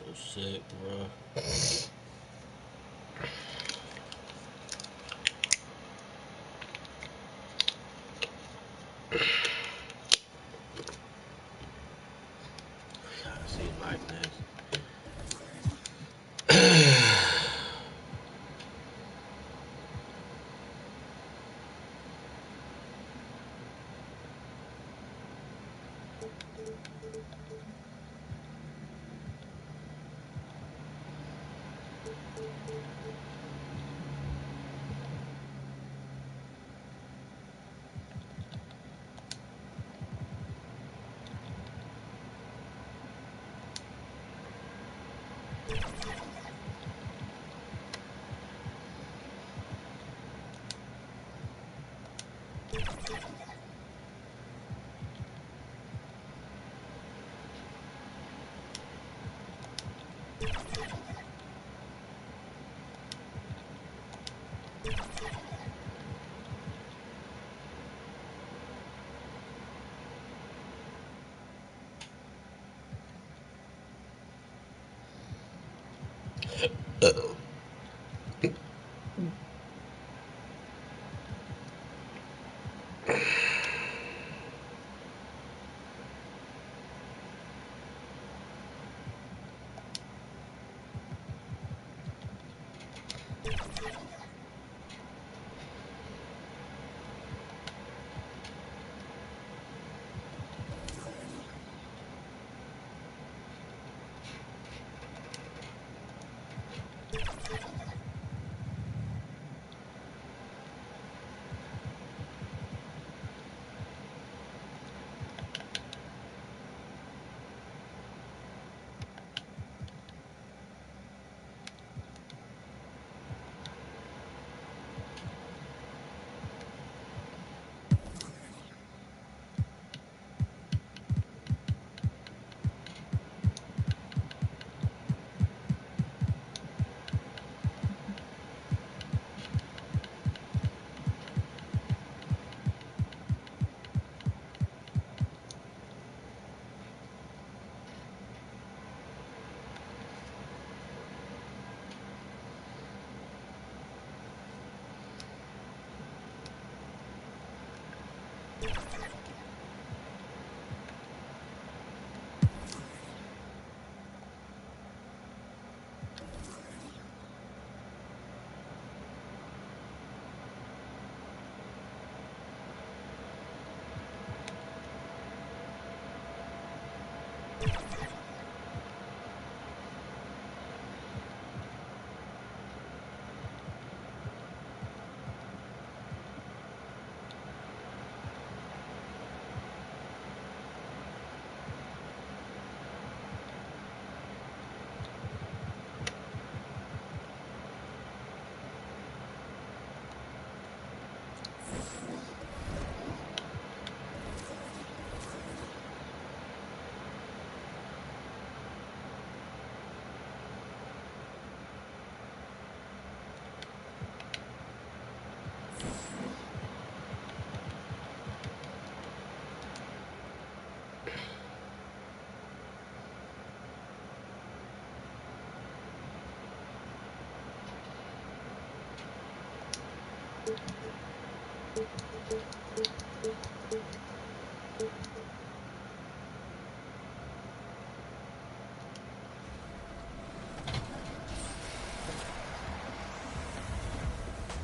So sick, bro. Gotta see life, man.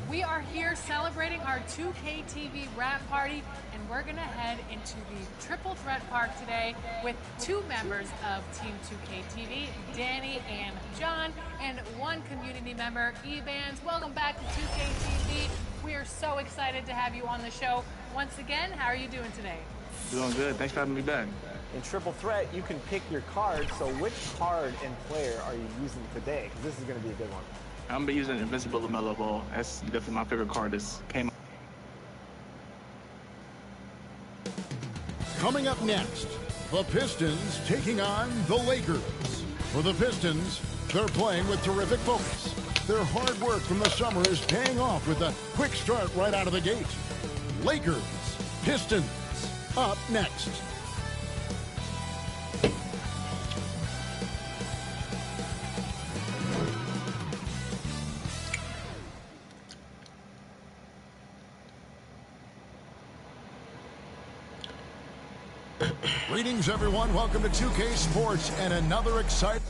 We are here celebrating our 2K TV wrap party, and we're gonna head into the Triple Threat Park today with two members of Team 2K TV, Danny and John, and one community member, Evans. Welcome back to 2K TV. We are so excited to have you on the show. Once again, how are you doing today? Doing good. Thanks for having me back. In Triple Threat, you can pick your card. So which card and player are you using today? Because this is going to be a good one. I'm gonna be using Invincible LaMelo Ball. That's definitely my favorite card that's came. Coming up next, the Pistons taking on the Lakers. For the Pistons, they're playing with terrific focus. Their hard work from the summer is paying off with a quick start right out of the gate. Lakers, Pistons, up next. Greetings, everyone. Welcome to 2K Sports and another exciting...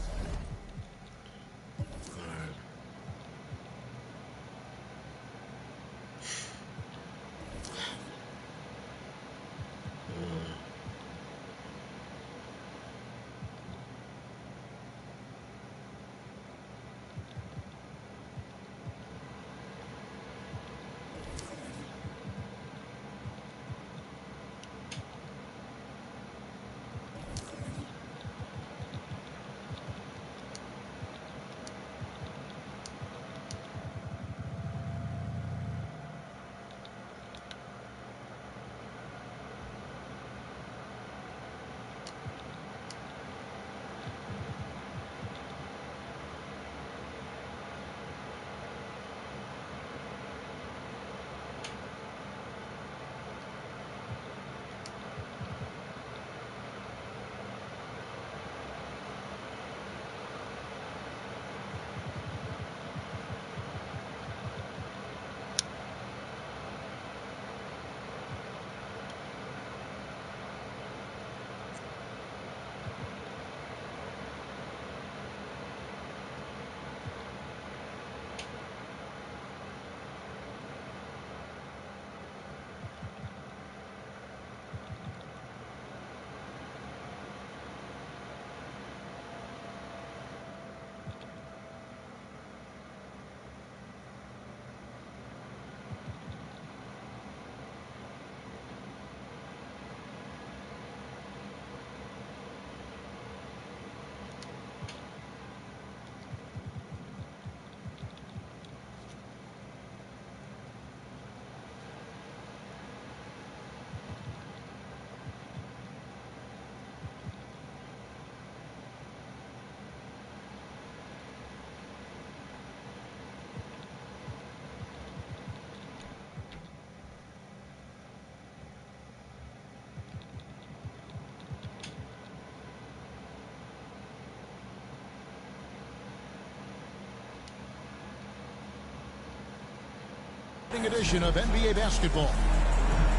edition of NBA basketball.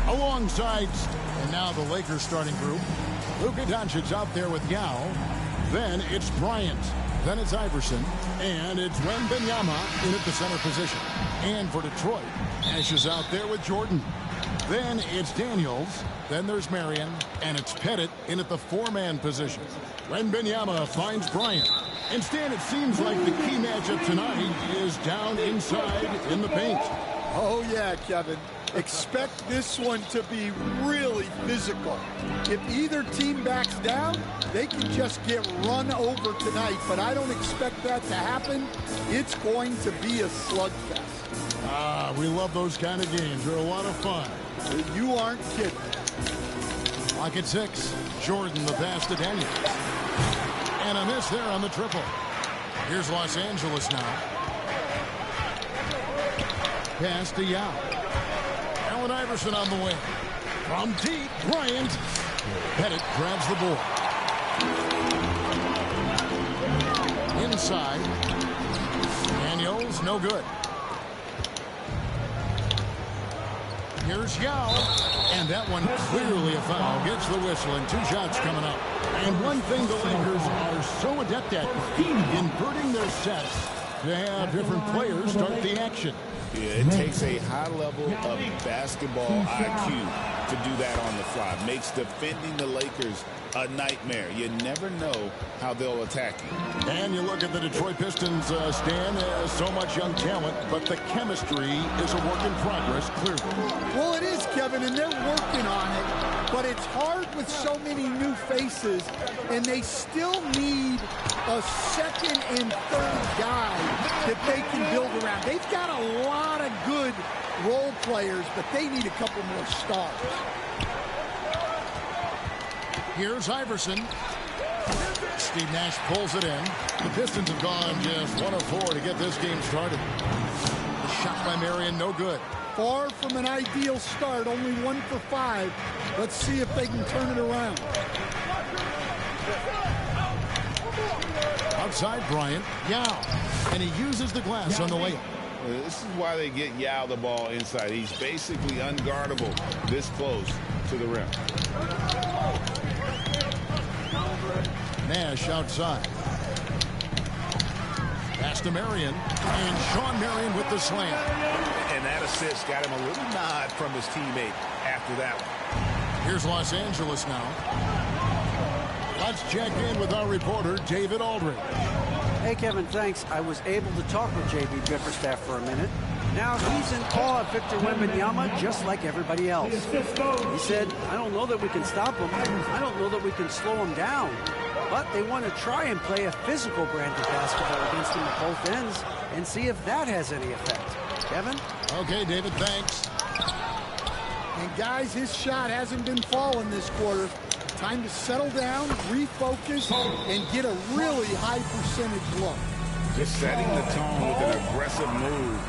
Alongside, and now the Lakers starting group. Luka Doncic's out there with Yao. Then it's Bryant. Then it's Iverson. And it's Wembanyama in at the center position. And for Detroit, Ash is out there with Jordan. Then it's Daniels. Then there's Marion. And it's Pettit in at the four-man position. Wembanyama finds Bryant. Instead, it seems like the key matchup tonight is down inside in the paint. Oh, yeah, Kevin. Expect this one to be really physical. If either team backs down, they can just get run over tonight, but I don't expect that to happen. It's going to be a slugfest. Ah, we love those kind of games. They're a lot of fun. You aren't kidding. Clock at 6. Jordan, the pass to Daniels. And a miss there on the triple. Here's Los Angeles now. Pass to Yao. Allen Iverson on the wing. From deep, Bryant. Pettit grabs the ball. Inside. Daniels, no good. Here's Yao. And that one clearly a foul. Gets the whistle and 2 shots coming up. And one thing the Lakers are so adept at, inverting their sets to have different players start the action. Yeah, it takes a high level of basketball IQ to do that on the fly. Makes defending the Lakers a nightmare. You never know how they'll attack you. And you look at the Detroit Pistons, Stan, so much young talent, but the chemistry is a work in progress, clearly. Well, it is, Kevin, and they're working on it, but it's hard with so many new faces, and they still need a second and third guy that they can build around. They've got a lot of good role players, but they need a couple more stars. Here's Iverson. Steve Nash pulls it in. The Pistons have gone just 1 of 4 to get this game started. The shot by Marion, no good. Far from an ideal start, only 1 for 5. Let's see if they can turn it around. Outside Bryant, Yao. And he uses the glass on the layup. This is why they get Yao the ball inside. He's basically unguardable this close to the rim. Nash outside. Pass to Marion. And Sean Marion with the slam. And that assist got him a little nod from his teammate after that one. Here's Los Angeles now. Let's check in with our reporter, David Aldridge. Hey, Kevin, thanks. I was able to talk with J.B. Bickerstaff for a minute. Now he's in awe of Victor Wembanyama just like everybody else. He said, I don't know that we can stop him. I don't know that we can slow him down. But they want to try and play a physical brand of basketball against him at both ends and see if that has any effect. Kevin? Okay, David, thanks. And guys, his shot hasn't been falling this quarter. Time to settle down, refocus, and get a really high percentage look. Just setting the tone with an aggressive move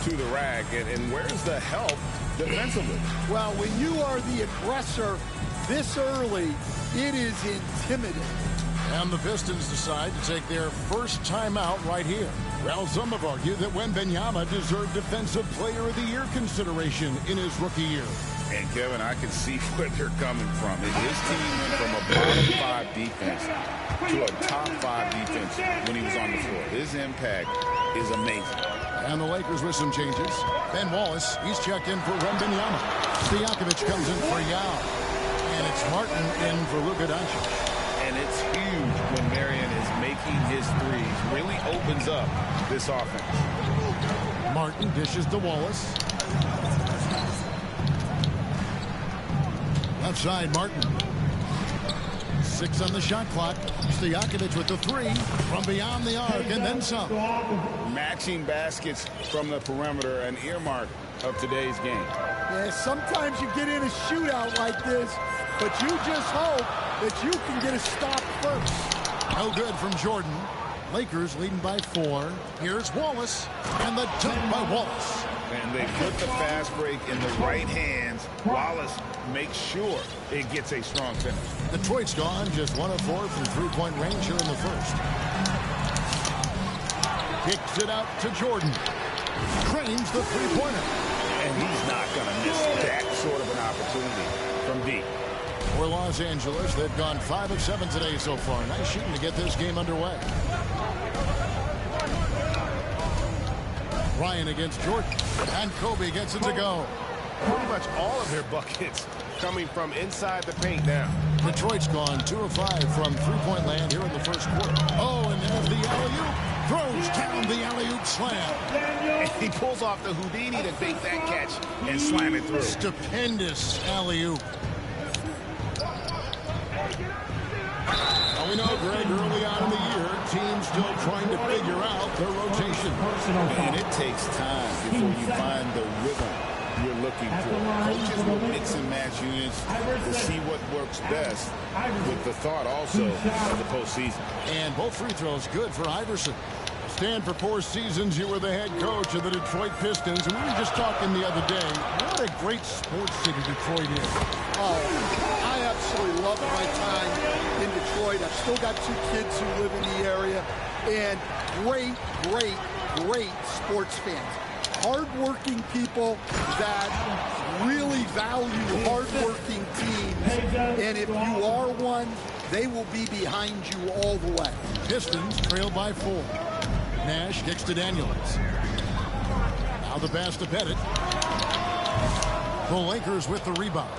to the rack. And where's the help defensively? Well, when you are the aggressor this early, it is intimidating. And the Pistons decide to take their first timeout right here. Well, some have argued that Wembanyama deserved Defensive Player of the Year consideration in his rookie year. And, Kevin, I can see where they're coming from. His team went from a bottom 5 defense to a top 5 defense when he was on the floor. His impact is amazing. And the Lakers with some changes. Ben Wallace, he's checked in for Wembanyama. Stojakovic comes in for Yao. And it's Martin in for Luka Doncic. And it's huge when Marion is making his threes. Really opens up this offense. Martin dishes to Wallace. Outside Martin. 6 on the shot clock. Stojakovic with the 3 from beyond the arc and then some. Matching baskets from the perimeter, an earmark of today's game. Yeah, sometimes you get in a shootout like this, but you just hope that you can get a stop first. No good from Jordan. Lakers leading by 4. Here's Wallace. And the dunk by Wallace. And they put the fast break in the right hands. Wallace makes sure it gets a strong finish. Detroit's gone just 1 of 4 from three-point range here in the first. Kicks it out to Jordan. Cranes the three-pointer. And he's not going to miss that sort of an opportunity from deep. For Los Angeles, they've gone 5 of 7 today so far. Nice shooting to get this game underway. Ryan against Jordan. And Kobe gets it to go. Pretty much all of their buckets coming from inside the paint now. Detroit's gone 2 of 5 from three-point land here in the first quarter. Oh, and there's the alley-oop. Throws down the alley-oop slam. And he pulls off the Houdini to take that catch and slam it through. Stupendous alley-oop. We know, Greg, early on in the year, teams still trying to figure out their rotation. And it takes time before you find the rhythm you're looking for. Coaches will mix and match units to see what works best, with the thought also of the postseason. And both free throws good for Iverson. Stan, for 4 seasons, you were the head coach of the Detroit Pistons, and we were just talking the other day. What a great sports city Detroit is. Oh, I absolutely love my time in Detroit. I've still got 2 kids who live in the area, and great sports fans. Hard-working people that really value hard-working teams, and if you are one, they will be behind you all the way. Pistons trail by 4. Nash kicks to Daniels. Now the pass to Pettit. The Lakers with the rebound.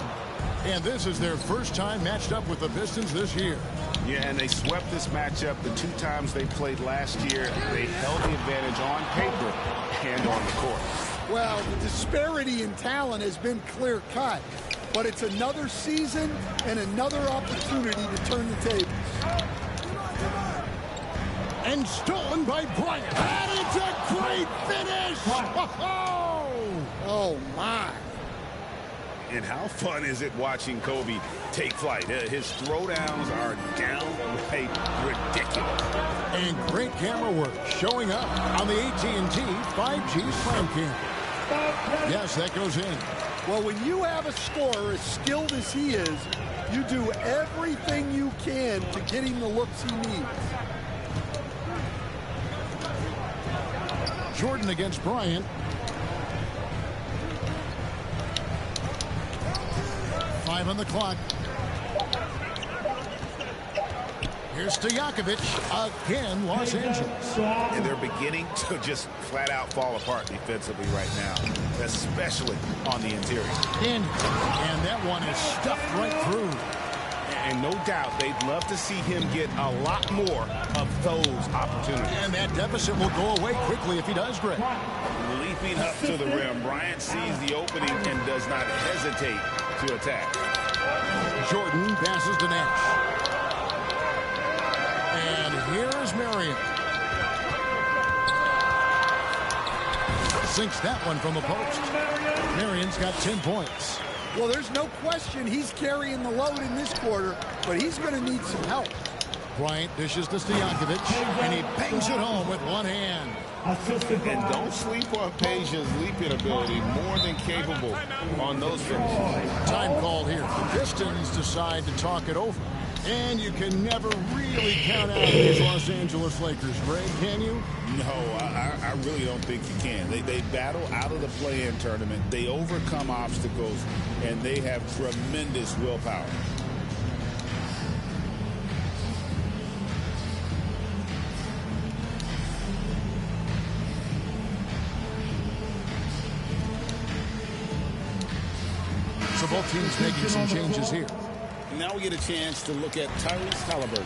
And this is their first time matched up with the Pistons this year. Yeah, and they swept this matchup the 2 times they played last year. They held the advantage on paper and on the court. Well, the disparity in talent has been clear-cut, but it's another season and another opportunity to turn the tables. And stolen by Bryant. And it's a great finish! Oh, my. And how fun is it watching Kobe take flight? His throwdowns are downright ridiculous. And great camera work showing up on the AT&T 5G Slam Cam. Yes, that goes in. Well, when you have a scorer as skilled as he is, you do everything you can to get him the looks he needs. Jordan against Bryant. On the clock. Here's Stojakovic, again, Los Angeles. And they're beginning to just flat out fall apart defensively right now, especially on the interior. And that one is stuffed right through. And no doubt they'd love to see him get a lot more of those opportunities. And that deficit will go away quickly if he does, Greg. Leaping up to the rim, Bryant sees the opening and does not hesitate to attack. Jordan passes to Nash. And here's Marion. Sinks that one from the post. Marion's got 10 points. Well, there's no question he's carrying the load in this quarter, but he's going to need some help. Bryant dishes to Stojakovic, and he bangs it home with one hand. And don't sleep on Peja's leaping ability, more than capable on those finishes. Time called here. The Pistons decide to talk it over. And you can never really count out these Los Angeles Lakers, Greg, can you? No, I really don't think you can. They battle out of the play-in tournament. They overcome obstacles, and they have tremendous willpower. So both teams making some changes here. Now we get a chance to look at Tyrese Halliburton.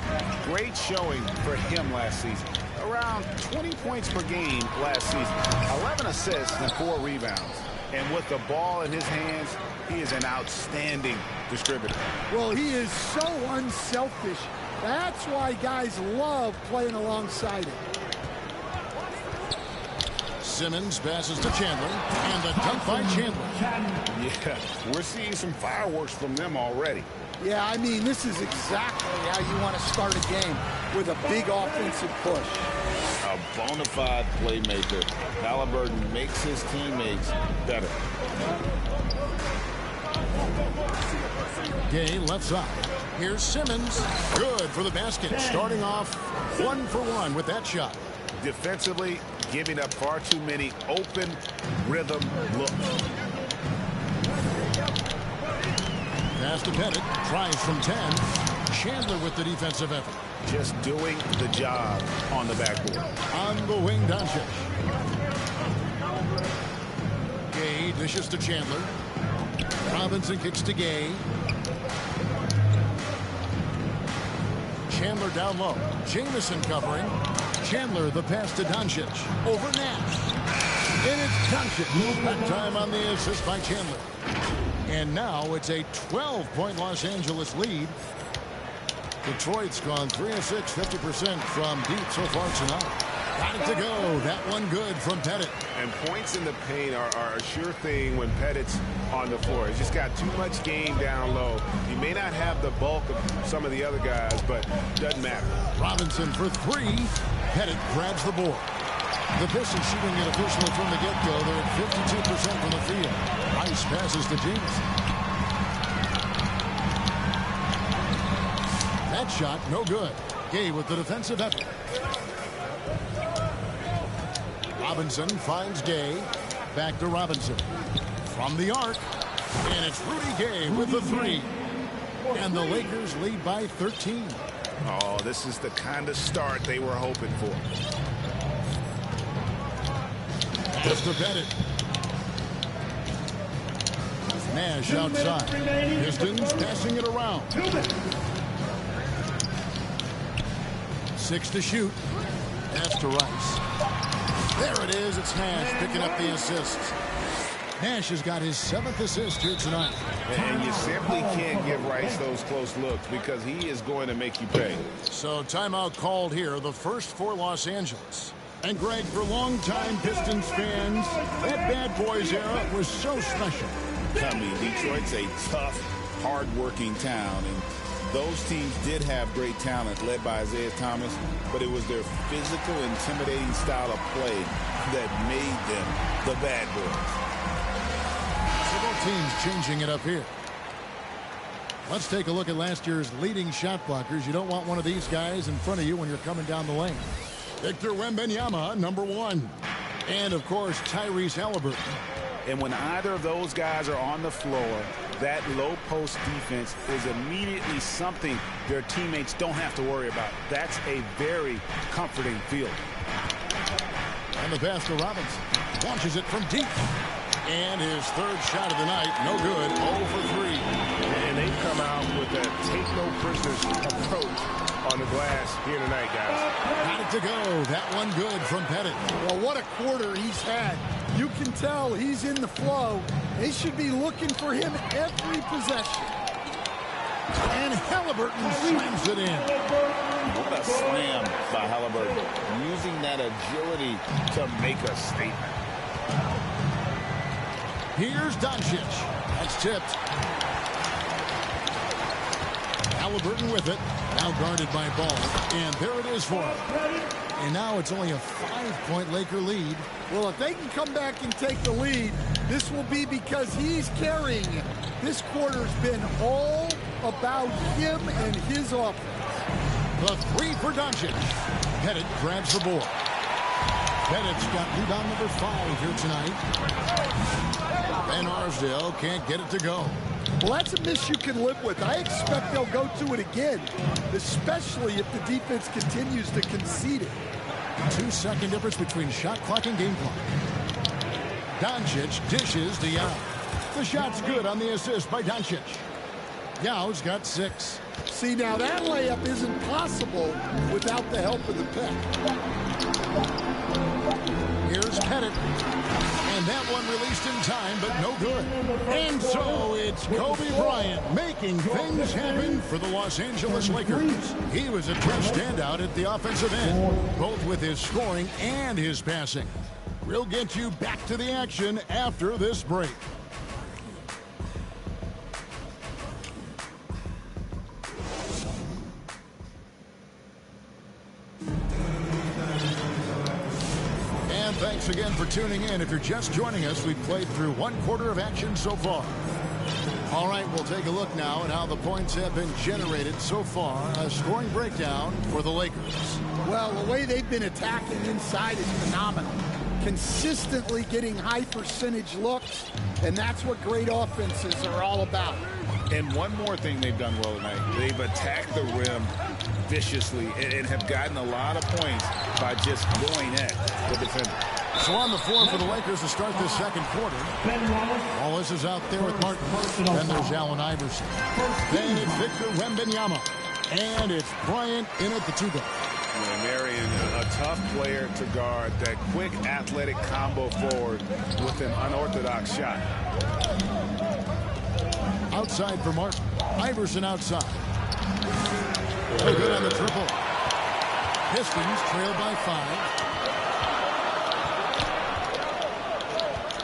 Great showing for him last season. Around 20 points per game last season. 11 assists and 4 rebounds. And with the ball in his hands, he is an outstanding distributor. Well, he is so unselfish. That's why guys love playing alongside him. Simmons passes to Chandler, and the dunk by Chandler. Yeah, we're seeing some fireworks from them already. Yeah, I mean, this is exactly how you want to start a game, with a big offensive push. A bona fide playmaker. Halliburton makes his teammates better. Gay left side. Here's Simmons. Good for the basket. Starting off 1 for 1 with that shot. Defensively, giving up far too many open rhythm looks. Pass to Pettit. Tries from 10. Chandler with the defensive effort. Just doing the job on the backboard. On the wing, Doncic. Gay dishes to Chandler. Robinson kicks to Gay. Chandler down low. Jamison covering. Chandler the pass to Doncic. Over Nash. And it's Doncic. That time on the assist by Chandler. And now it's a 12-point Los Angeles lead. Detroit's gone 3 of 6, 50% from deep so far tonight. Got it to go. That one good from Pettit. And points in the paint are a sure thing when Pettit's on the floor. He's just got too much game down low. He may not have the bulk of some of the other guys, but doesn't matter. Robinson for 3. Pettit grabs the board. The Pistons shooting it officially from the get-go. They're at 52% from the field. Rice passes to James. That shot, no good. Gay with the defensive effort. Robinson finds Gay. Back to Robinson. From the arc. And it's Rudy Gay with the 3. And the Lakers lead by 13. Oh, this is the kind of start they were hoping for. Pass to Pettit. Nash outside. Pistons passing it around. 6 to shoot. Pass to Rice. There it is. It's Nash picking up the assists. Nash has got his 7th assist here tonight. And you simply can't give Rice those close looks because he is going to make you pay. So timeout called here, the first for Los Angeles. And Greg, for longtime Pistons fans, that Bad Boys era was so special. I mean, Detroit's a tough, hard-working town, and those teams did have great talent led by Isaiah Thomas, but it was their physical, intimidating style of play that made them the Bad Boys. So both teams changing it up here. Let's take a look at last year's leading shot blockers. You don't want one of these guys in front of you when you're coming down the lane. Victor Wembanyama, number 1. And, of course, Tyrese Halliburton. And when either of those guys are on the floor, that low post defense is immediately something their teammates don't have to worry about. That's a very comforting feeling. And the pass to Robinson. Launches it from deep. And his third shot of the night, no good, 0 for 3. And they've come out with a take-no-prisoners approach on the glass here tonight, guys. Got it to go. That one good from Pettit. Well, what a quarter he's had. You can tell he's in the flow. They should be looking for him every possession. And Halliburton slams it in. What a slam by Halliburton. Using that agility to make a statement. Here's Doncic. That's tipped. Halliburton with it. Now guarded by Ball. And there it is for him. And now it's only a 5-point Laker lead. Well, if they can come back and take the lead, this will be because he's carrying it. This quarter's been all about him and his offense. The 3 for Doncic. Pettit grabs the board. Pettit's got rebound number 5 here tonight. Van Arsdale can't get it to go. Well, that's a miss you can live with. I expect they'll go to it again, especially if the defense continues to concede it. 2-second difference between shot clock and game clock. Doncic dishes to Yao. The shot's good on the assist by Doncic. Yao's got 6. See, now that layup isn't possible without the help of the pick. Here's Pettit. And that one released in time, but no good. And so it's Kobe Bryant making things happen for the Los Angeles Lakers. He was a true standout at the offensive end, both with his scoring and his passing. We'll get you back to the action after this break. Thanks again for tuning in. If you're just joining us, we've played through 1 quarter of action so far. All right, we'll take a look now at how the points have been generated so far. A scoring breakdown for the Lakers. Well, the way they've been attacking inside is phenomenal. Consistently getting high percentage looks, and that's what great offenses are all about. And one more thing they've done well tonight. They've attacked the rim viciously and have gotten a lot of points by just going at the defender. So on the floor for the Lakers to start this second quarter. Wallace is out there with Martin. Then there's Allen Iverson. Then it's Victor Wembanyama. And it's Bryant in at the 2-guard. Marion, a tough player to guard. That quick athletic combo forward with an unorthodox shot. Outside for Martin. Iverson outside. No good on the triple. Pistons trail by 5.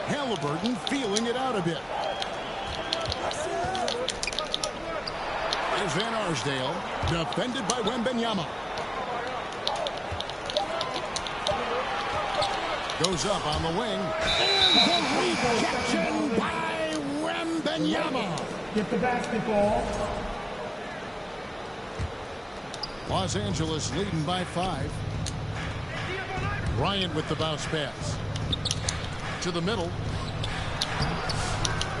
Halliburton feeling it out a bit. There's Van Arsdale, defended by Wembanyama. Goes up on the wing. And the rejection by Wembanyama. Get the basketball. Los Angeles leading by 5. Bryant with the bounce pass. To the middle.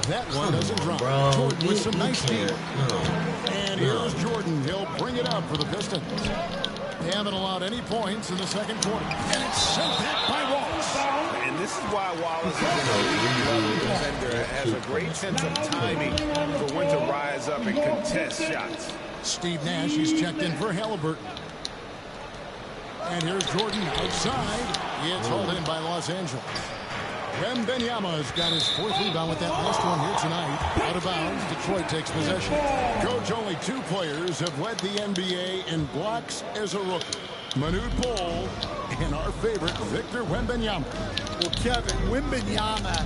That one doesn't drop. Jordan with some nice speed. And here's Jordan. He'll bring it up for the Pistons. They haven't allowed any points in the second quarter. And it's sent back by Wallace. And this is why Wallace is an elite level defender. Has a great sense of timing for when to rise up and contest shots. Steve Nash, he's checked in for Halliburton. And here's Jordan outside. It's hauled in by Los Angeles. Wembanyama has got his 4th rebound with that last one here tonight. Out of bounds, Detroit takes possession. Coach, only 2 players have led the NBA in blocks as a rookie. Manute Bol and our favorite, Victor Wembanyama. Well, Kevin, Wembanyama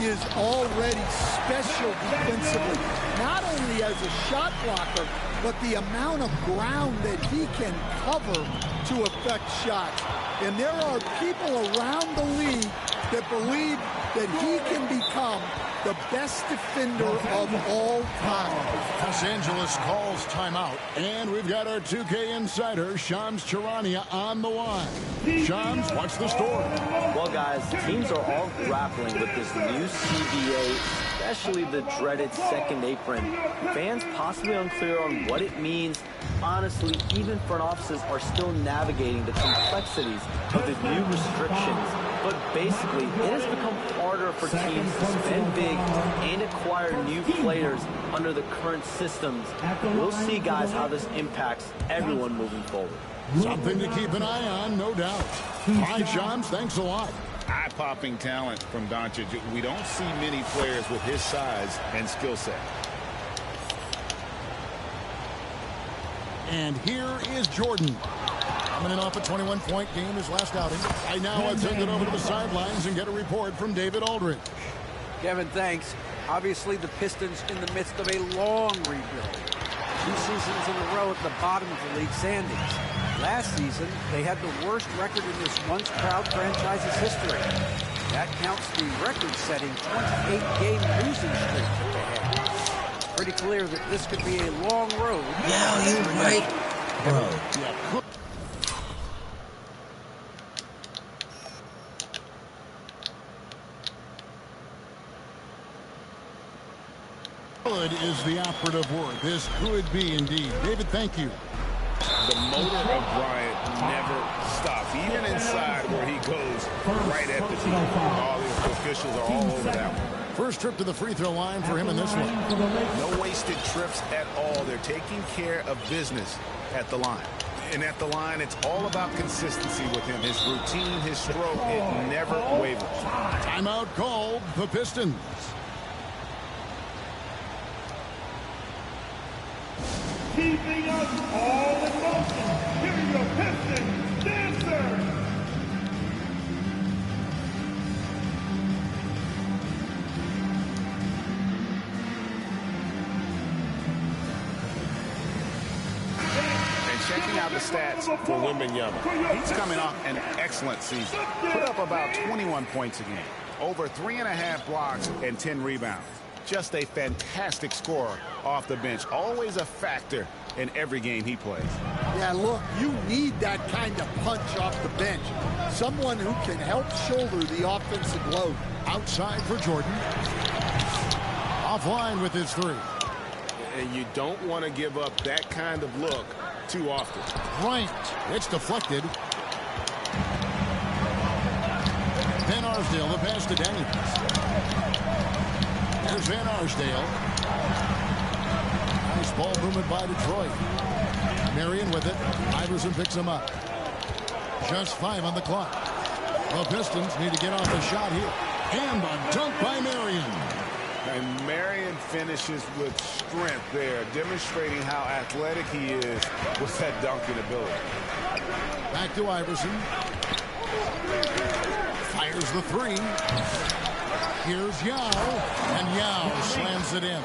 is already special defensively. Not only as a shot blocker, but the amount of ground that he can cover to affect shots. And there are people around the league that believe that he can become the best defender of all time. Los Angeles calls timeout, and we've got our 2K insider, Shams Charania, on the line. Shams, what's the story? Well, guys, teams are all grappling with this new CBA, especially the dreaded second apron. Fans possibly unclear on what it means. Honestly, even front offices are still navigating the complexities of the new restrictions. But basically, it has become harder for teams to spend big and acquire new players under the current systems. We'll see, guys, how this impacts everyone moving forward. Something to keep an eye on, no doubt. All right, Shams, thanks a lot. Eye-popping talent from Doncic. We don't see many players with his size and skill set. And here is Jordan. Coming off a 21-point game his last outing. Right now, let's send it over to the sidelines and get a report from David Aldridge. Kevin, thanks. Obviously, the Pistons in the midst of a long rebuild. 2 seasons in a row at the bottom of the league standings. Last season, they had the worst record in this once-proud franchise's history. That counts the record-setting 28-game losing streak that they had. It's pretty clear that this could be a long road. Yeah, you're right, bro. Yeah. Good is the operative word. This could be indeed. David, thank you. The motor of Bryant never stops, even inside where he goes right at the team. All the officials are all over that one. First trip to the free throw line for him in this one. No wasted trips at all. They're taking care of business at the line. And at the line, it's all about consistency with him. His routine, his stroke, it never wavers. Timeout called the Pistons. Keeping us all in motion. Here are your Pistons dancers. And checking out the stats for Wembanyama. He's coming off an excellent season. Put up about 21 points a game. Over 3.5 blocks and 10 rebounds. Just a fantastic scorer off the bench. Always a factor in every game he plays. Yeah, look, you need that kind of punch off the bench. Someone who can help shoulder the offensive load. Outside for Jordan. Offline with his three. And you don't want to give up that kind of look too often. Bryant. It's deflected. Van Arsdale, the pass to Daniels. There's Van Arsdale. Nice ball movement by Detroit. Marion with it. Iverson picks him up. Just 5 on the clock. The Pistons need to get off the shot here. And a dunk by Marion. And Marion finishes with strength there, demonstrating how athletic he is with that dunking ability. Back to Iverson. Fires the three. Here's Yao, and Yao slams it in.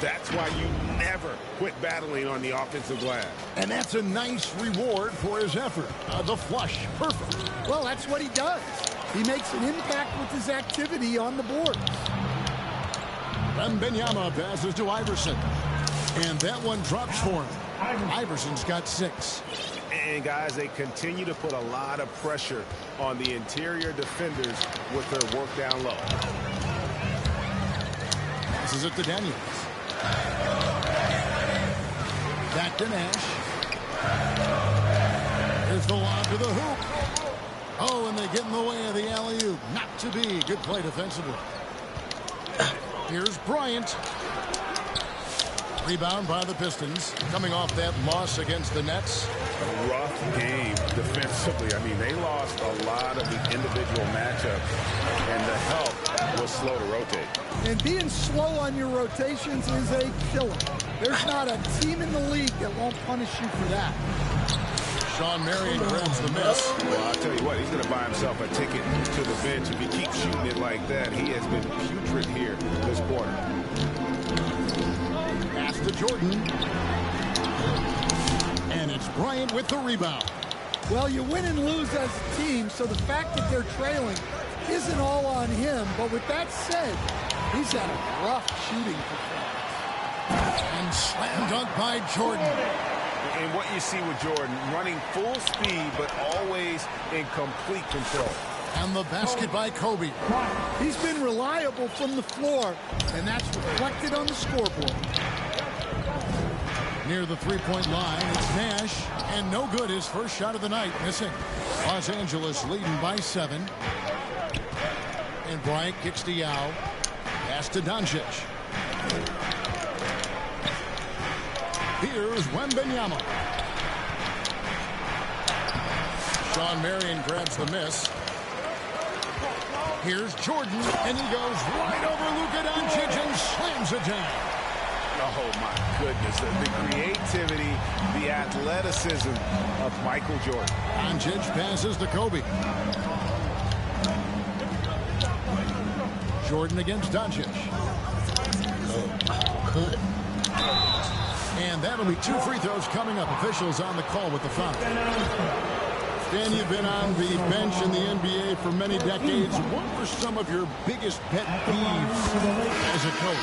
That's why you never quit battling on the offensive glass. And that's a nice reward for his effort. The flush, perfect. Well, that's what he does. He makes an impact with his activity on the board. Wembanyama passes to Iverson. And that one drops for him. Iverson's got 6. And, guys, they continue to put a lot of pressure on the interior defenders with their work down low. Passes it to Daniels. Back to Nash. Here's the lob to the hoop. Oh, and they get in the way of the alley-oop. Not to be. Good play defensively. Here's Bryant. Rebound by the Pistons, coming off that loss against the Nets. A rough game defensively. I mean, they lost a lot of the individual matchups, and the help was slow to rotate. And being slow on your rotations is a killer. There's not a team in the league that won't punish you for that. Shawn Marion grabs the miss. Well, I'll tell you what, he's going to buy himself a ticket to the bench if he keeps shooting it like that. He has been putrid here this quarter. Pass to Jordan. And it's Bryant with the rebound. Well, you win and lose as a team, so the fact that they're trailing isn't all on him. But with that said, he's had a rough shooting performance. And slam dunk by Jordan. And what you see with Jordan, running full speed, but always in complete control. And the basket by Kobe. He's been reliable from the floor, and that's reflected on the scoreboard. Near the three-point line, it's Nash, and no good. His first shot of the night, missing. Los Angeles leading by 7. And Bryant kicks to Yao. Pass to Doncic. Here's Wembanyama. Sean Marion grabs the miss. Here's Jordan, and he goes right over Luka Doncic and slams it down. Oh, my goodness. The creativity, the athleticism of Michael Jordan. Doncic passes to Kobe. Jordan against Doncic. Oh, good. And that'll be 2 free throws coming up. Officials on the call with the foul. Dan, you've been on the bench in the NBA for many decades. What were some of your biggest pet peeves as a coach?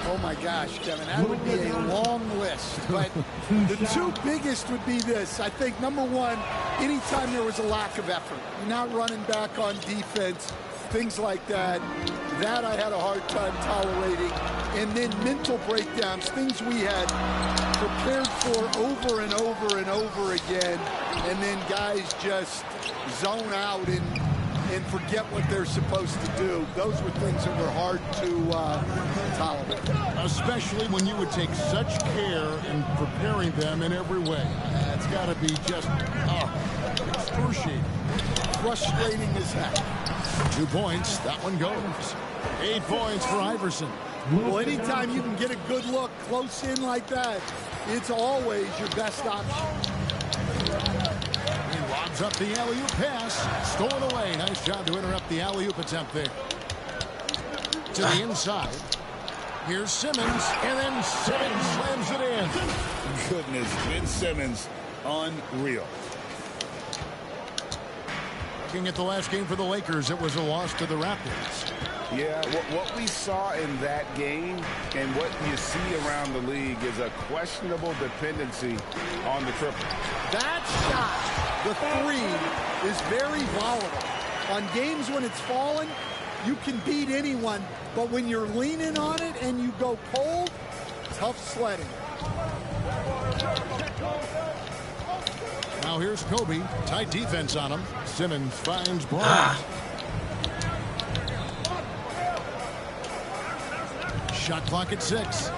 Oh, my gosh, Kevin, that would be a long list. But the 2 biggest would be this. I think, number one, anytime there was a lack of effort, you're not running back on defense, things like that. That I had a hard time tolerating. And then mental breakdowns, things we had prepared for over and over and over again. And then guys just zone out and forget what they're supposed to do. Those were things that were hard to tolerate. Especially when you would take such care in preparing them in every way. It's got to be just excruciating. Frustrating as heck. 2 points. That one goes. 8 points for Iverson. Well, anytime you can get a good look close in like that, it's always your best option. He lobs up the alley-oop pass. Stolen away. Nice job to interrupt the alley-oop attempt there. To the inside. Here's Simmons. And then Simmons slams it in. Goodness, Ben Simmons, unreal. Looking at the last game for the Lakers, it was a loss to the Raptors. Yeah, what we saw in that game and what you see around the league is a questionable dependency on the triple. That shot, the 3, is very volatile. On games when it's falling, you can beat anyone, but when you're leaning on it and you go cold, tough sledding. Now here's Kobe. Tight defense on him. Simmons finds Bryant. Shot clock at 6.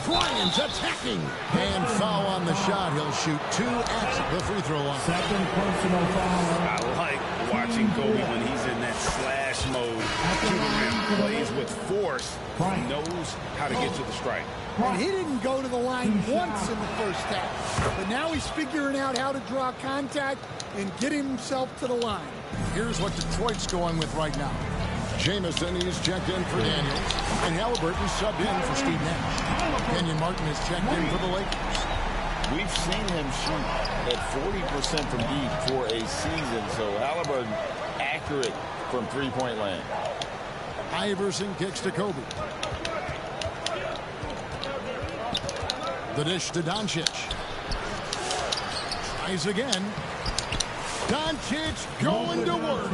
Bryant's attacking. And foul on the shot. He'll shoot 2 at the free throw line. Second personal foul. I like watching Kobe when he's in that slash mode. Plays with force. He knows how to get to the strike. And he didn't go to the line once in the first half. But now he's figuring out how to draw contact and get himself to the line. Here's what Detroit's going with right now. Jamison, he's checked in for Daniels. And Halliburton subbed in for Steve Nash. Kenyon Martin is checked in for the Lakers. We've seen him shoot at 40% from deep for a season. So Halliburton accurate from three-point land. Iverson kicks to Kobe. The dish to Doncic. Tries again. Doncic going to work.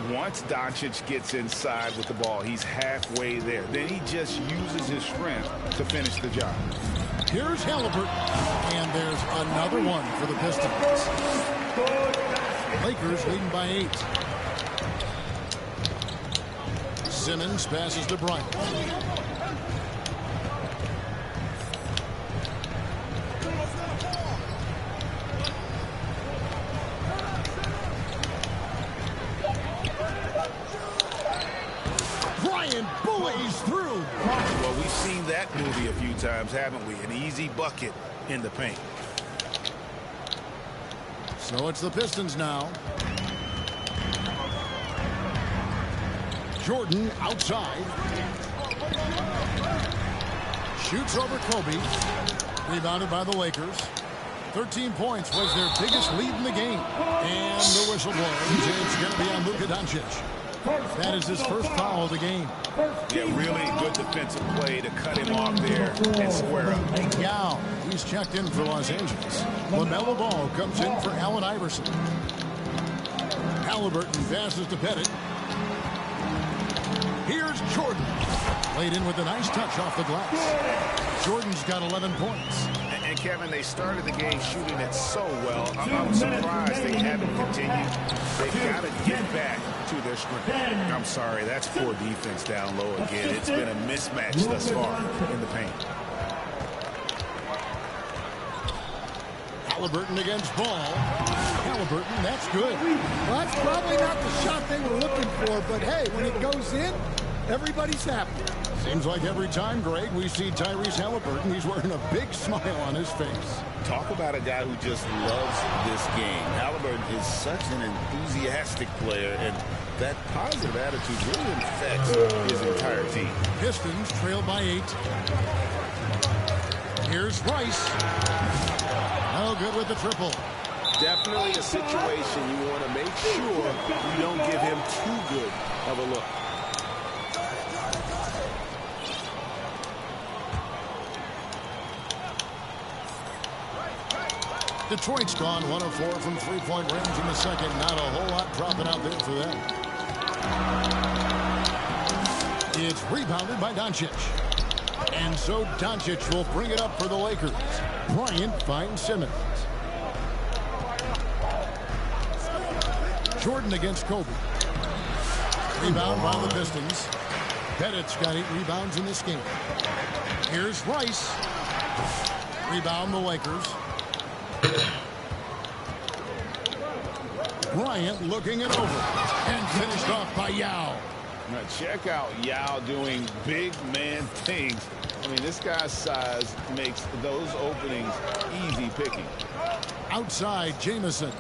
Once Doncic gets inside with the ball, he's halfway there. Then he just uses his strength to finish the job. Here's Halliburton. And there's another one for the Pistons. Lakers leading by 8. Simmons passes to Bryant. Bryant bullies through. Well, we've seen that movie a few times, haven't we? An easy bucket in the paint. So it's the Pistons now. Jordan outside. Shoots over Kobe. Rebounded by the Lakers. 13 points was their biggest lead in the game. And the whistle blows. It's going to be on Luka Doncic. That is his first foul of the game. Yeah, really good defensive play to cut him off there and square up. Yao, he's checked in for Los Angeles. LaMelo Ball comes in for Allen Iverson. Halliburton passes to Pettit. Here's Jordan. Played in with a nice touch off the glass. Jordan's got 11 points. And Kevin, they started the game shooting it so well. I'm surprised they haven't continued. They've got to get back to their strength. I'm sorry, that's poor defense down low again. It's been a mismatch thus far in the paint. Halliburton against Ball. Halliburton, that's good. Well, that's probably not the shot they were looking for, but hey, when it goes in, everybody's happy. Seems like every time, Greg, we see Tyrese Halliburton, he's wearing a big smile on his face. Talk about a guy who just loves this game. Halliburton is such an enthusiastic player, and that positive attitude really infects his entire team. Pistons trail by 8. Here's Rice. No good with the triple. Definitely a situation you want to make sure you don't give him too good of a look. Detroit's gone 1 of 4 from three-point range in the second. Not a whole lot dropping out there for them. It's rebounded by Doncic. And so Doncic will bring it up for the Lakers. Bryant finds Simmons. Jordan against Kobe. Rebound by the Pistons. Pettit's got 8 rebounds in this game. Here's Rice. Rebound the Lakers. Bryant looking it over and finished off by Yao. Now check out Yao doing big man things. I mean, this guy's size makes those openings easy picking. Outside, Jamison.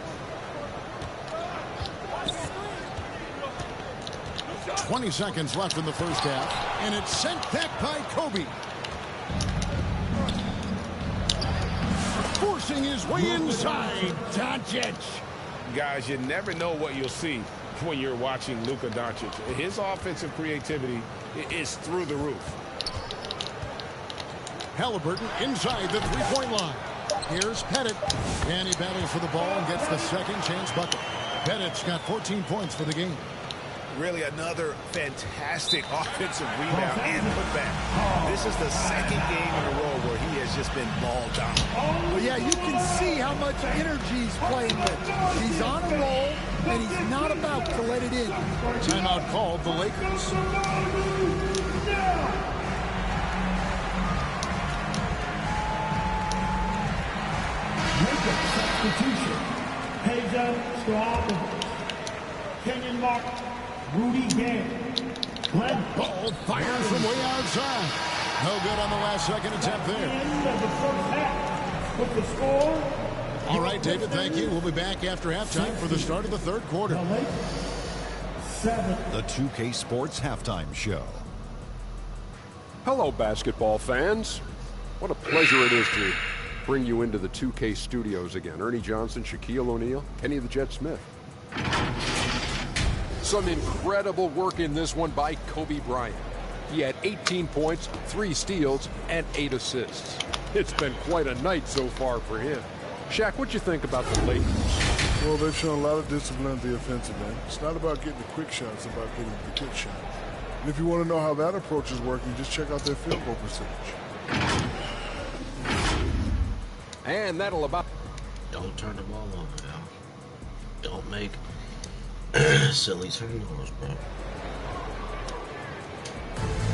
20 seconds left in the first half, and it's sent back by Kobe. Forcing his way inside, Doncic. Guys, you never know what you'll see when you're watching Luka Doncic. His offensive creativity is through the roof. Halliburton inside the three-point line. Here's Pettit, and he battles for the ball and gets the second chance bucket. Pettit's got 14 points for the game. Really another fantastic offensive rebound and putback. This is the second game in a row where he has just been ball dominant. Well, yeah, you can see how much energy he's playing with. He's on a roll, and he's not about to let it in. Timeout called the Lakers. Makeup substitution. Hazel Straw. Kenyon Mark. Rudy Gay. Ball fires from way outside. No good on the last second attempt there. End of the first half with the score. All right, David, thank you. We'll be back after halftime for the start of the third quarter. The 2K Sports Halftime Show. Hello, basketball fans. What a pleasure it is to bring you into the 2K studios again. Ernie Johnson, Shaquille O'Neal, Kenny the Jet Smith. Some incredible work in this one by Kobe Bryant. He had 18 points, 3 steals, and 8 assists. It's been quite a night so far for him. Shaq, what you think about the Lakers? Well, they've shown a lot of discipline at the offensive end. It's not about getting the quick shot, it's about getting the good shot. And if you want to know how that approach is working, just check out their field goal percentage. And that'll about... Don't turn the ball over, y'all. Don't make silly turnovers, bro.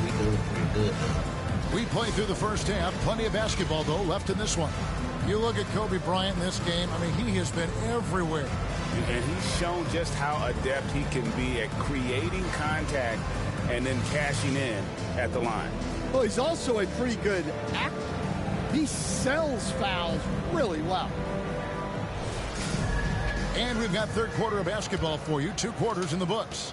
We doing pretty good, though. We played through the first half. Plenty of basketball, though, left in this one. You look at Kobe Bryant in this game, I mean, he has been everywhere. And he's shown just how adept he can be at creating contact and then cashing in at the line. Well, he's also a pretty good actor. He sells fouls really well. And we've got third quarter of basketball for you. 2 quarters in the books.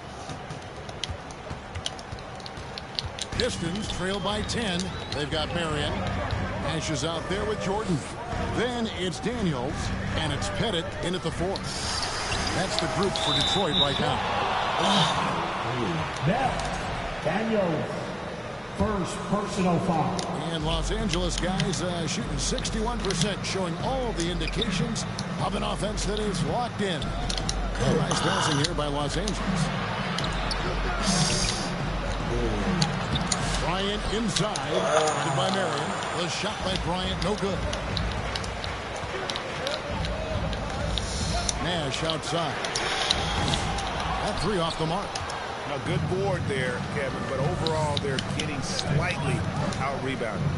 Pistons trail by 10. They've got Marion. Ashes out there with Jordan. Then it's Daniels, and it's Pettit in at the 4th. That's the group for Detroit right now. Daniels, first personal foul. And Los Angeles guys shooting 61%, showing all the indications of an offense that is locked in. Nice passing here by Los Angeles. Bryant inside, guarded by Marion. The shot by Bryant, no good. Nash outside. That three off the mark. A good board there, Kevin, but overall they're getting slightly out-rebounded.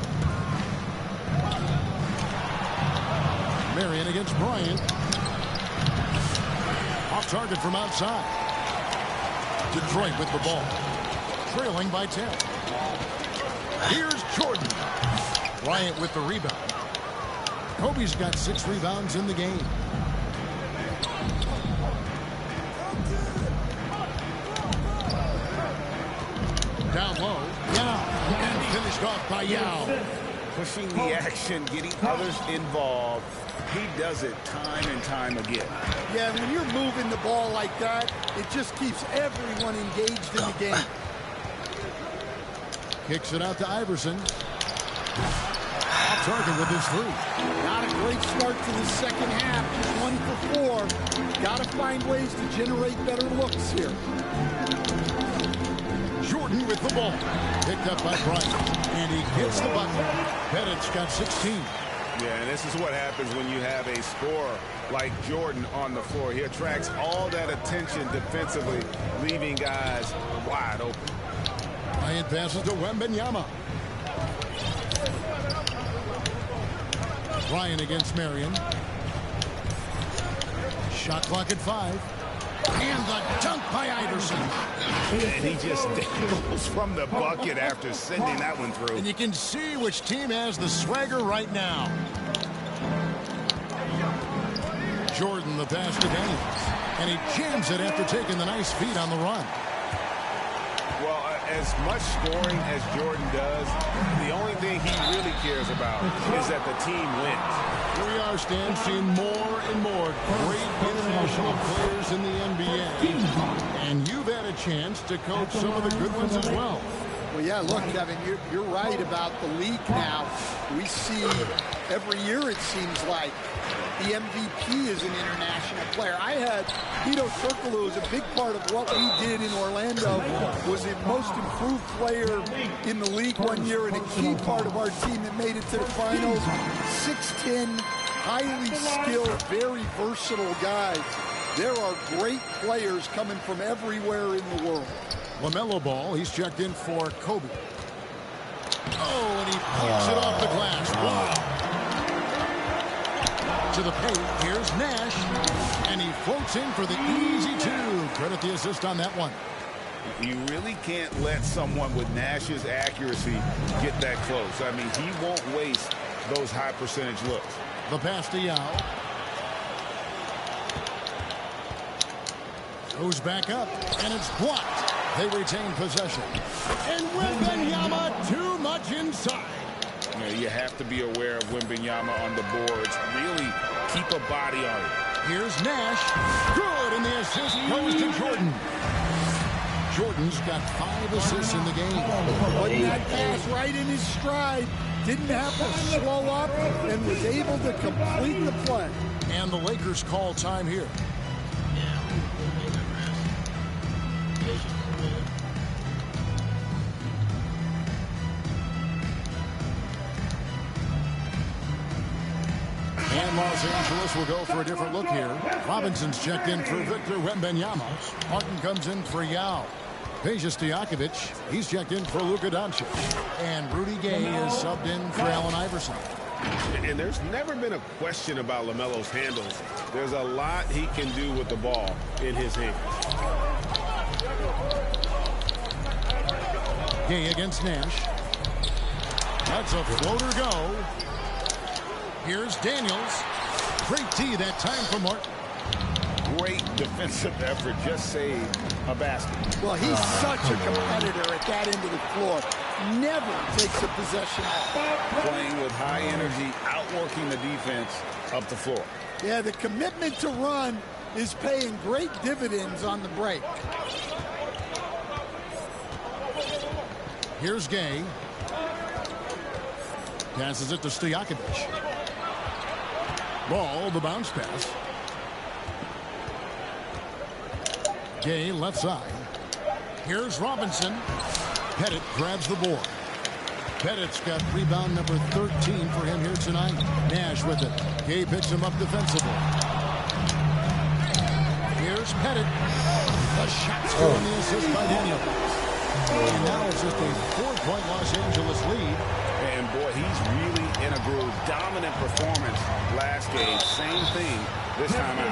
Marion against Bryant. Off target from outside. Detroit with the ball. Trailing by 10. Here's Jordan. Bryant with the rebound. Kobe's got 6 rebounds in the game. Down low. Yao. And finished off by Yao. Pushing the action, getting others involved. He does it time and time again. Yeah, when you're moving the ball like that, it just keeps everyone engaged in the game. Kicks it out to Iverson. Off target with his three. Not a great start to the second half. Just 1 for 4. Got to find ways to generate better looks here. Jordan with the ball. Picked up by Bryant. And he gets the bucket. Bennett's got 16. Yeah, and this is what happens when you have a scorer like Jordan on the floor. He attracts all that attention defensively, leaving guys wide open. Bryant passes to Wembanyama. Bryant against Marion. Shot clock at 5. And the dunk by Iverson. And he just dangles from the bucket after sending that one through. And you can see which team has the swagger right now. Jordan the pass to Daniels. And he jams it after taking the nice feed on the run. Well, as much scoring as Jordan does, the only thing he really cares about is that the team wins. Here we are, Stan, seeing more and more great international players in the NBA. And you've had a chance to coach some of the good ones as well. Well, yeah, look, Kevin, you're right about the league now. We see every year, it seems like, the MVP is an international player. I had Vito Turkoglu, who was a big part of what we did in Orlando, was the most improved player in the league one year and a key part of our team that made it to the finals. 6'10", highly skilled, very versatile guy. There are great players coming from everywhere in the world. LaMelo Ball, he's checked in for Kobe. Oh, and he pokes it off the glass. Wow. To the paint, here's Nash. And he floats in for the easy 2. Credit the assist on that one. You really can't let someone with Nash's accuracy get that close. I mean, he won't waste those high percentage looks. The pass to Yao. Goes back up, and it's blocked. They retain possession. And Wembanyama too much inside. You have to be aware of Wembanyama on the boards. Really keep a body on it. Here's Nash. Good, and the assist goes to Jordan. Jordan's got 5 assists in the game. Putting that pass right in his stride. Didn't have to slow up and was able to complete the play. And the Lakers call time here. And Los Angeles will go for a different look here. Robinson's checked in for Victor Wembanyama. Martin comes in for Yao. Peja Stojakovic, he's checked in for Luka Doncic. And Rudy Gay is subbed in for Allen Iverson. And there's never been a question about LaMelo's handles. There's a lot he can do with the ball in his hands. Gay against Nash. That's a floater go. Here's Daniels. Great tee that time for Martin. Great defensive effort. Just saved a basket. Well, he's such a competitor at that end of the floor. Never takes a possession off. Playing with high energy, outworking the defense up the floor. Yeah, the commitment to run is paying great dividends on the break. Here's Gay. Passes it to Stojakovic. Ball, the bounce pass. Gay left side. Here's Robinson. Pettit grabs the board. Pettit's got rebound number 13 for him here tonight. Nash with it. Gay picks him up defensively. Here's Pettit. The shot score and the assist by Daniel. And now it's just a 4-point Los Angeles lead. And boy, he's really in a groove. Dominant performance last game. Same thing this time out.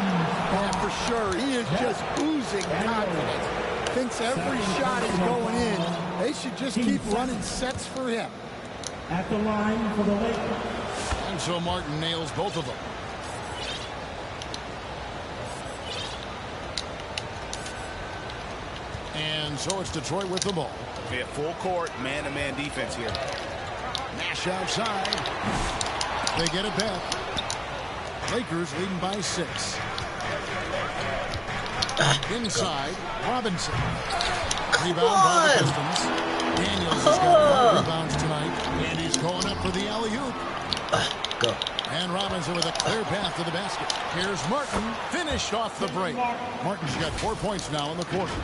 Yeah, for sure. He is just oozing confidence. Thinks every shot is going in. They should just keep running sets for him. At the line for the Lakers. And so Martin nails both of them. And so it's Detroit with the ball. Yeah, full court, man-to-man defense here. Nash outside. They get it back. Lakers leading by 6. Inside, Robinson. Rebound by the Pistons. Daniels has got 4 rebounds tonight, and he's going up for the alley-oop. Go. And Robinson with a clear path to the basket. Here's Martin, finished off the break. Martin's got 4 points now in the quarter.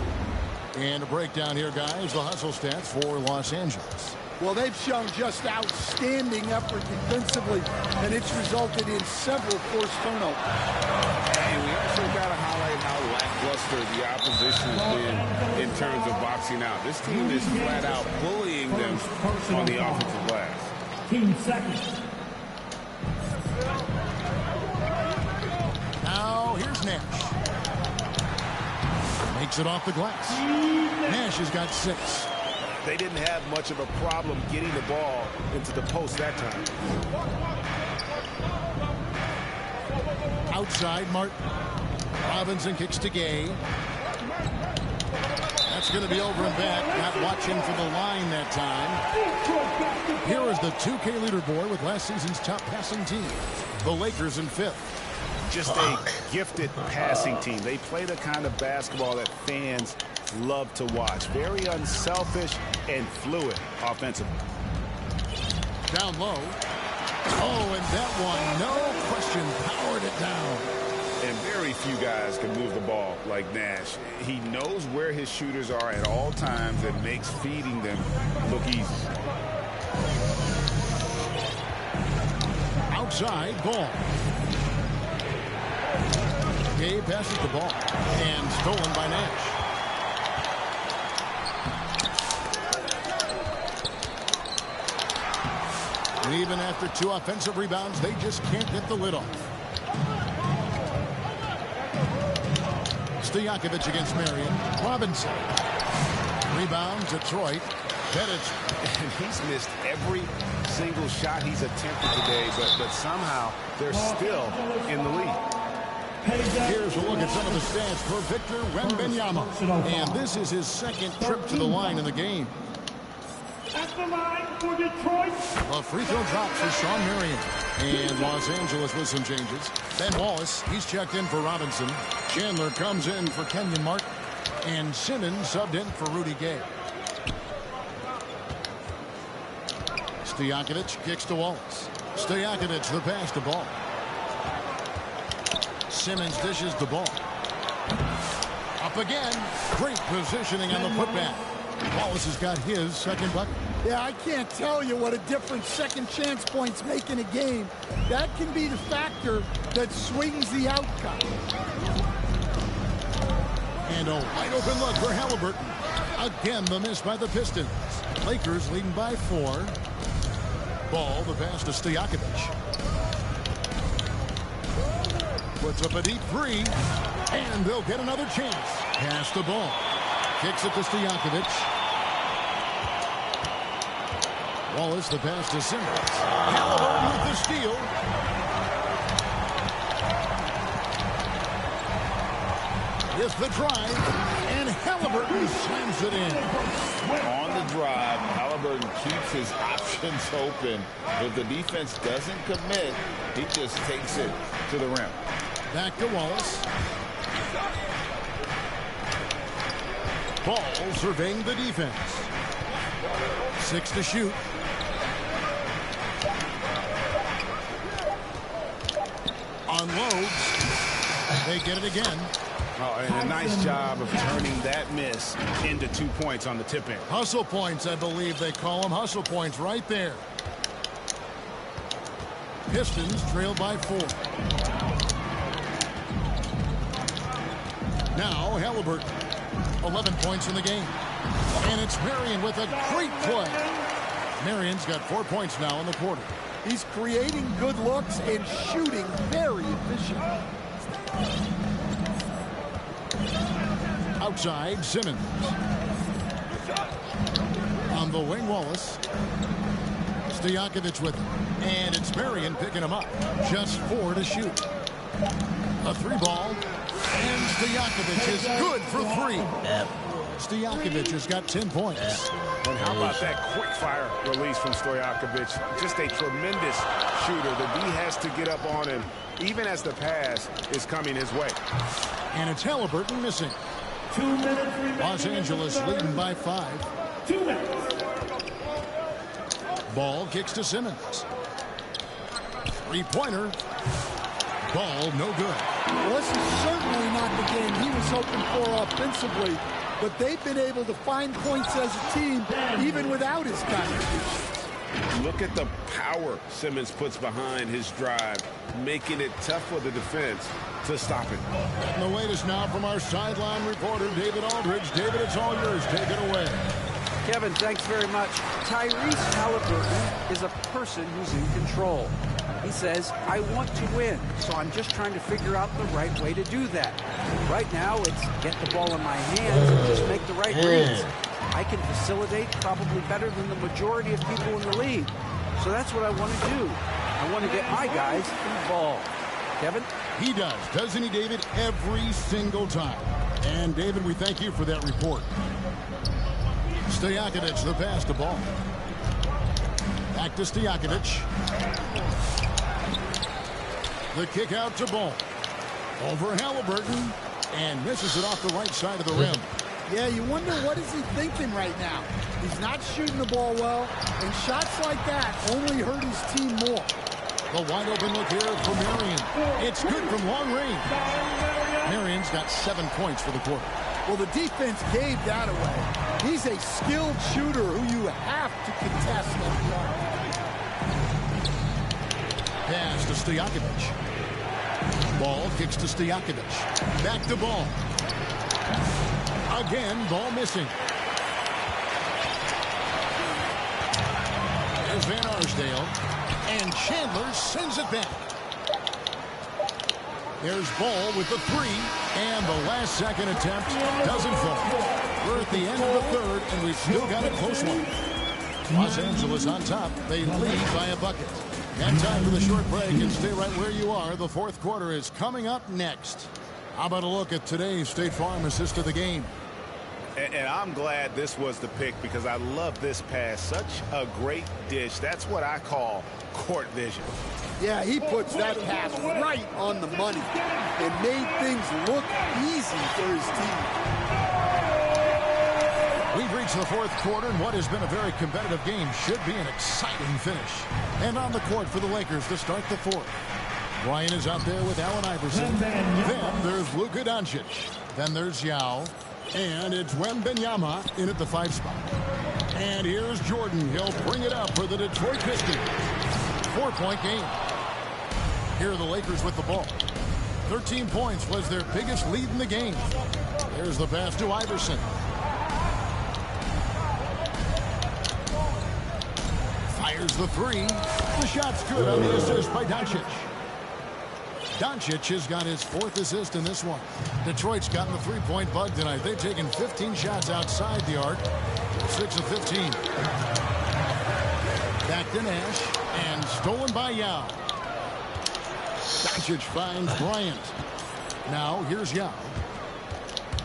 And a breakdown here, guys, the hustle stats for Los Angeles. Well, they've shown just outstanding effort defensively, and it's resulted in several forced turnovers. And we also got to highlight how lackluster the opposition has been in terms of boxing out. This team is flat out bullying them on the offensive glass. Team second. Now, here's Nash. Makes it off the glass. Nash has got 6. They didn't have much of a problem getting the ball into the post that time. Outside, Martin. Robinson kicks to Gay. That's going to be over and back. Not watching for the line that time. Here is the 2K leaderboard with last season's top passing team. The Lakers in 5th. Just a gifted passing team. They play the kind of basketball that fans love to watch. Very unselfish and fluid offensively. Down low. Oh, and that one, no question, powered it down. And very few guys can move the ball like Nash. He knows where his shooters are at all times and makes feeding them look easy. Outside, ball. Gay passes the ball. And stolen by Nash. And even after 2 offensive rebounds, they just can't get the lid off. Stojakovic against Marion. Robinson. Rebound, Detroit. Pettit. And he's missed every single shot he's attempted today, but somehow they're still in the lead. Here's a look at some of the stats for Victor Wembanyama. And this is his 2nd trip to the line in the game. At the line for Detroit. A free throw drop for Sean Marion. And Los Angeles with some changes. Ben Wallace, he's checked in for Robinson. Chandler comes in for Kenyon Martin. And Simmons subbed in for Rudy Gay. Stojakovic kicks to Wallace. Stojakovic the pass to Ball. Simmons dishes the ball. Up again. Great positioning on the putback. Wallace has got his 2nd bucket. Yeah, I can't tell you what a difference second chance points make in a game. That can be the factor that swings the outcome. And a wide open look for Halliburton. Again, the miss by the Pistons. Lakers leading by 4. Ball, the pass to Stojakovic. Puts up a deep 3. And they'll get another chance. Pass the ball. Kicks it to Stojakovic. Wallace the pass to Simmons. Halliburton with the steal. With the drive. And Halliburton slams it in. On the drive, Halliburton keeps his options open. If the defense doesn't commit, he just takes it to the rim. Back to Wallace. Ball surveying the defense. 6 to shoot. Unloads. They get it again. Oh, and a nice job of turning that miss into 2 points on the tip in. Hustle points, I believe they call them. Hustle points right there. Pistons trail by 4. Now Halliburton. 11 points in the game. And it's Marion with a great play. Marion's got 4 points now in the quarter. He's creating good looks and shooting very efficient. Outside, Simmons. On the wing, Wallace. Stojakovic with him. And it's Marion picking him up. Just 4 to shoot. A 3-ball. And Stojakovic is good for 3. Stojakovic has got 10 points. And how about that quick fire release from Stojakovic? Just a tremendous shooter. The D has to get up on him, even as the pass is coming his way. And it's Halliburton missing. 2 minutes remaining. Los Angeles leading by 5. 2 minutes. Ball kicks to Simmons. 3-pointer. Ball no good. Well, this is certainly not the game he was hoping for offensively, but they've been able to find points as a team even without his contributions. Look at the power Simmons puts behind his drive, making it tough for the defense to stop it. And the latest now from our sideline reporter, David Aldridge. David, it's all yours. Take it away. Kevin, thanks very much. Tyrese Halliburton is a person who's in control. He says, I want to win, so I'm just trying to figure out the right way to do that. Right now, it's get the ball in my hands and just make the right reads. I can facilitate probably better than the majority of people in the league. So that's what I want to do. I want to get my guys involved. Kevin? He does, doesn't he, David? Every single time. And, David, we thank you for that report. Stojakovic, the pass to ball. Back to Stojakovic. The kick out to Ball. Over Halliburton. And misses it off the right side of the rim. Yeah, you wonder what is he thinking right now. He's not shooting the ball well, and shots like that only hurt his team more. The wide open look here for Marion. It's good from long range. Marion's got 7 points for the quarter. Well, the defense gave that away. He's a skilled shooter who you have to contest every arm. Pass to Stojakovic. Ball kicks to Stojakovic. Back to Ball. Again, Ball missing. There's Van Arsdale. And Chandler sends it back. There's Ball with the 3. And the last second attempt doesn't fall. We're at the end of the third, and we've still got a close one. Los Angeles on top. They lead by a bucket. And time for the short break, and stay right where you are. The fourth quarter is coming up next. How about a look at today's State Farm assist of the game? And I'm glad this was the pick because I love this pass. Such a great dish. That's what I call court vision. Yeah, he puts that pass right on the money and made things look easy for his team. We've reached the fourth quarter, and what has been a very competitive game should be an exciting finish. And on the court for the Lakers to start the fourth. Ryan is out there with Allen Iverson. Then there's Luka Doncic. Then there's Yao. And it's Wembanyama in at the 5 spot. And here's Jordan. He'll bring it up for the Detroit Pistons. 4-point game. Here are the Lakers with the ball. 13 points was their biggest lead in the game. There's the pass to Iverson. Fires the 3. The shot's good on the assist by Doncic. Doncic has got his 4th assist in this one. Detroit's gotten the 3-point bug tonight. They've taken 15 shots outside the arc. 6 of 15. Back to Nash. And stolen by Yao. Doncic finds Bryant. Now here's Yao.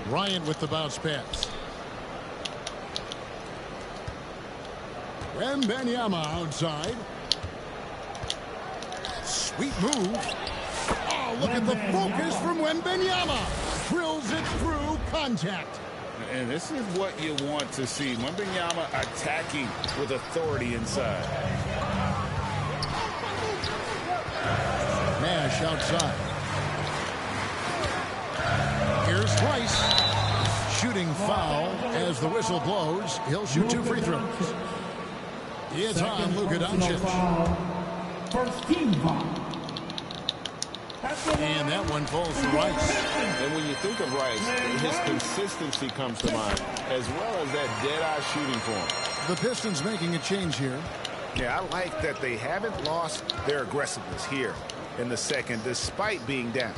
Bryant with the bounce pass. Wembanyama outside. Sweet move. Oh, look at the focus from Wembanyama. Drills it through contact. And this is what you want to see. Wembanyama attacking with authority inside. Nash outside. Here's Rice. Shooting foul as the whistle blows. He'll shoot 2 free throws. It's on Luka Doncic. First team foul. And that one falls to Rice. And when you think of Rice, his consistency comes to mind, as well as that dead-eye shooting form. The Pistons making a change here. Yeah, I like that they haven't lost their aggressiveness here in the second, despite being down.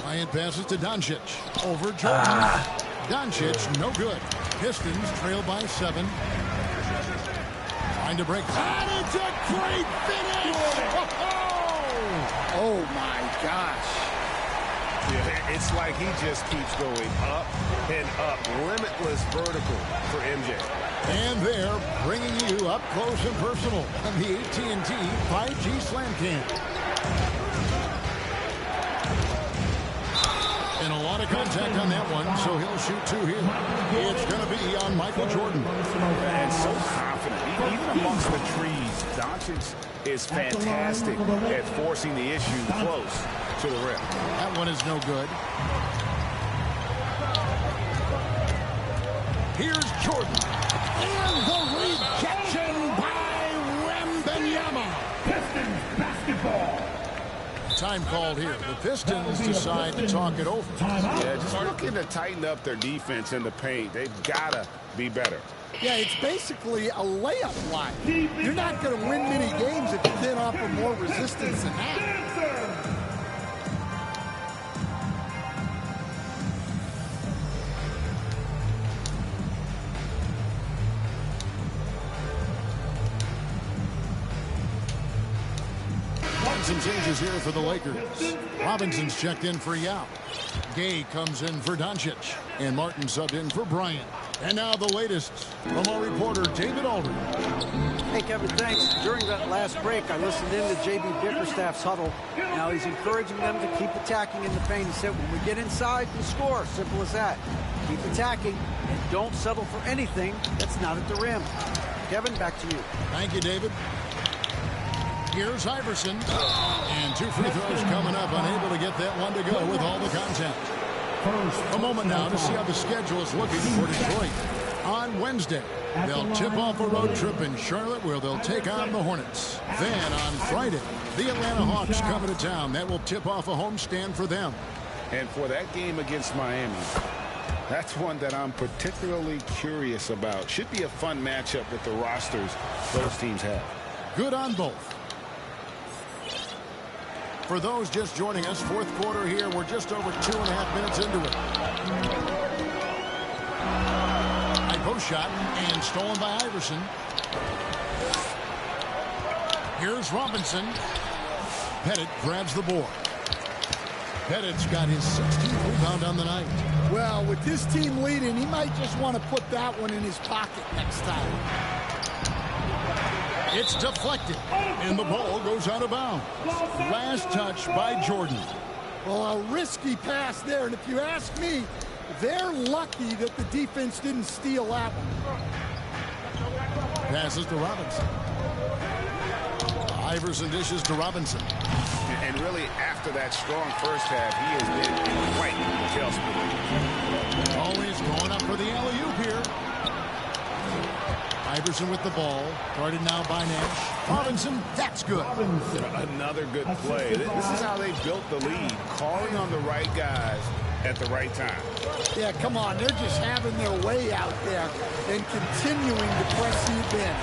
Bryant passes to Doncic. Over Jordan. Doncic, no good. Pistons trail by 7. Trying to break. And it's a great finish! Oh, my gosh. Yeah, it's like he just keeps going up and up. Limitless vertical for MJ. And they're bringing you up close and personal on the AT&T 5G Slam Cam. And a lot of contact on that one, so he'll shoot 2 here. It's going to be on Michael Jordan. And so confident. Even amongst the trees, Doncic is fantastic at forcing the issue close to the rim. That one is no good. Here's Jordan. And the rejection by Wembanyama. Pistons basketball. Time called here. The Pistons decide to talk it over. Yeah, just looking to tighten up their defense in the paint. They've got to be better. Yeah, it's basically a layup line. You're not going to win many games if you can't offer more resistance than that. Some changes here for the Lakers. Robinson's checked in for Yao. Gay comes in for Doncic. And Martin subbed in for Bryant. And now the latest from our reporter, David Aldridge. Hey, Kevin, thanks. During that last break, I listened in to J.B. Bickerstaff's huddle. Now he's encouraging them to keep attacking in the paint. He said, when we get inside, we score. Simple as that. Keep attacking and don't settle for anything that's not at the rim. Kevin, back to you. Thank you, David. Here's Iverson. And 2 free throws coming up. Unable to get that one to go with all the contact. A moment now to see how the schedule is looking for Detroit. On Wednesday, they'll tip off a road trip in Charlotte where they'll take on the Hornets. Then on Friday, the Atlanta Hawks coming to town. That will tip off a homestand for them. And for that game against Miami, that's one that I'm particularly curious about. Should be a fun matchup with the rosters those teams have. Good on both. For those just joining us, 4th quarter here. We're just over 2.5 minutes into it. High post shot and stolen by Iverson. Here's Robinson. Pettit grabs the board. Pettit's got his 16th rebound on the night. Well, with this team leading, he might just want to put that one in his pocket next time. It's deflected, and the ball goes out of bounds. Last touch by Jordan. Well, a risky pass there, and if you ask me, they're lucky that the defense didn't steal that one. Passes to Robinson. Iverson dishes to Robinson. And really, after that strong first half, he has been in quite tailspin. Always going up for the alley-oop here. Iverson with the ball, guarded now by Nash. Robinson, that's good. Another good play. This is how they built the lead, calling on the right guys at the right time. Yeah, come on. They're just having their way out there and continuing to press you in.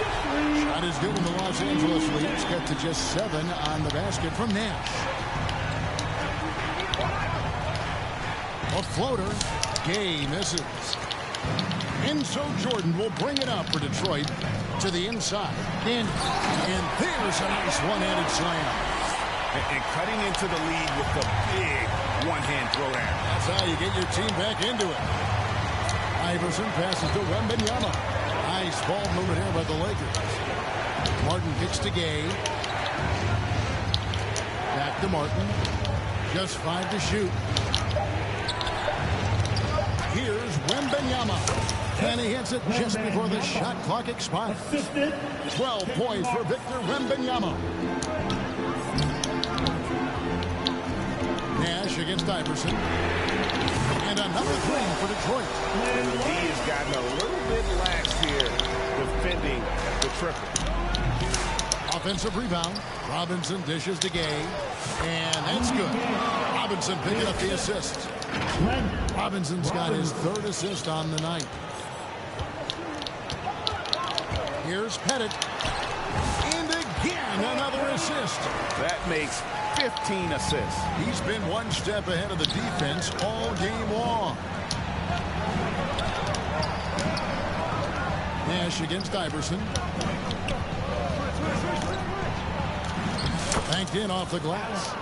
Shot is good in the Los Angeles Leafs. Got to just 7 on the basket from Nash. A floater. Gay misses. And so Jordan will bring it up for Detroit to the inside. And there's a nice one-handed slam. And cutting into the lead with the big one-hand throwdown. That's how you get your team back into it. Iverson passes to Wembanyama. Nice ball movement here by the Lakers. Martin kicks to Gay. Back to Martin. Just 5 to shoot. Here's Wembanyama. And he hits it just before the shot clock expires. 12 points for Victor Wembanyama. Nash against Iverson. And another three for Detroit. And the D has gotten a little bit lax here defending the triple. Offensive rebound. Robinson dishes to Gay. And that's good. Robinson picking up the assist. Robinson's got his third assist on the night. Here's Pettit. And again, another assist. That makes 15 assists. He's been one step ahead of the defense all game long. Nash against Iverson. Banked in off the glass.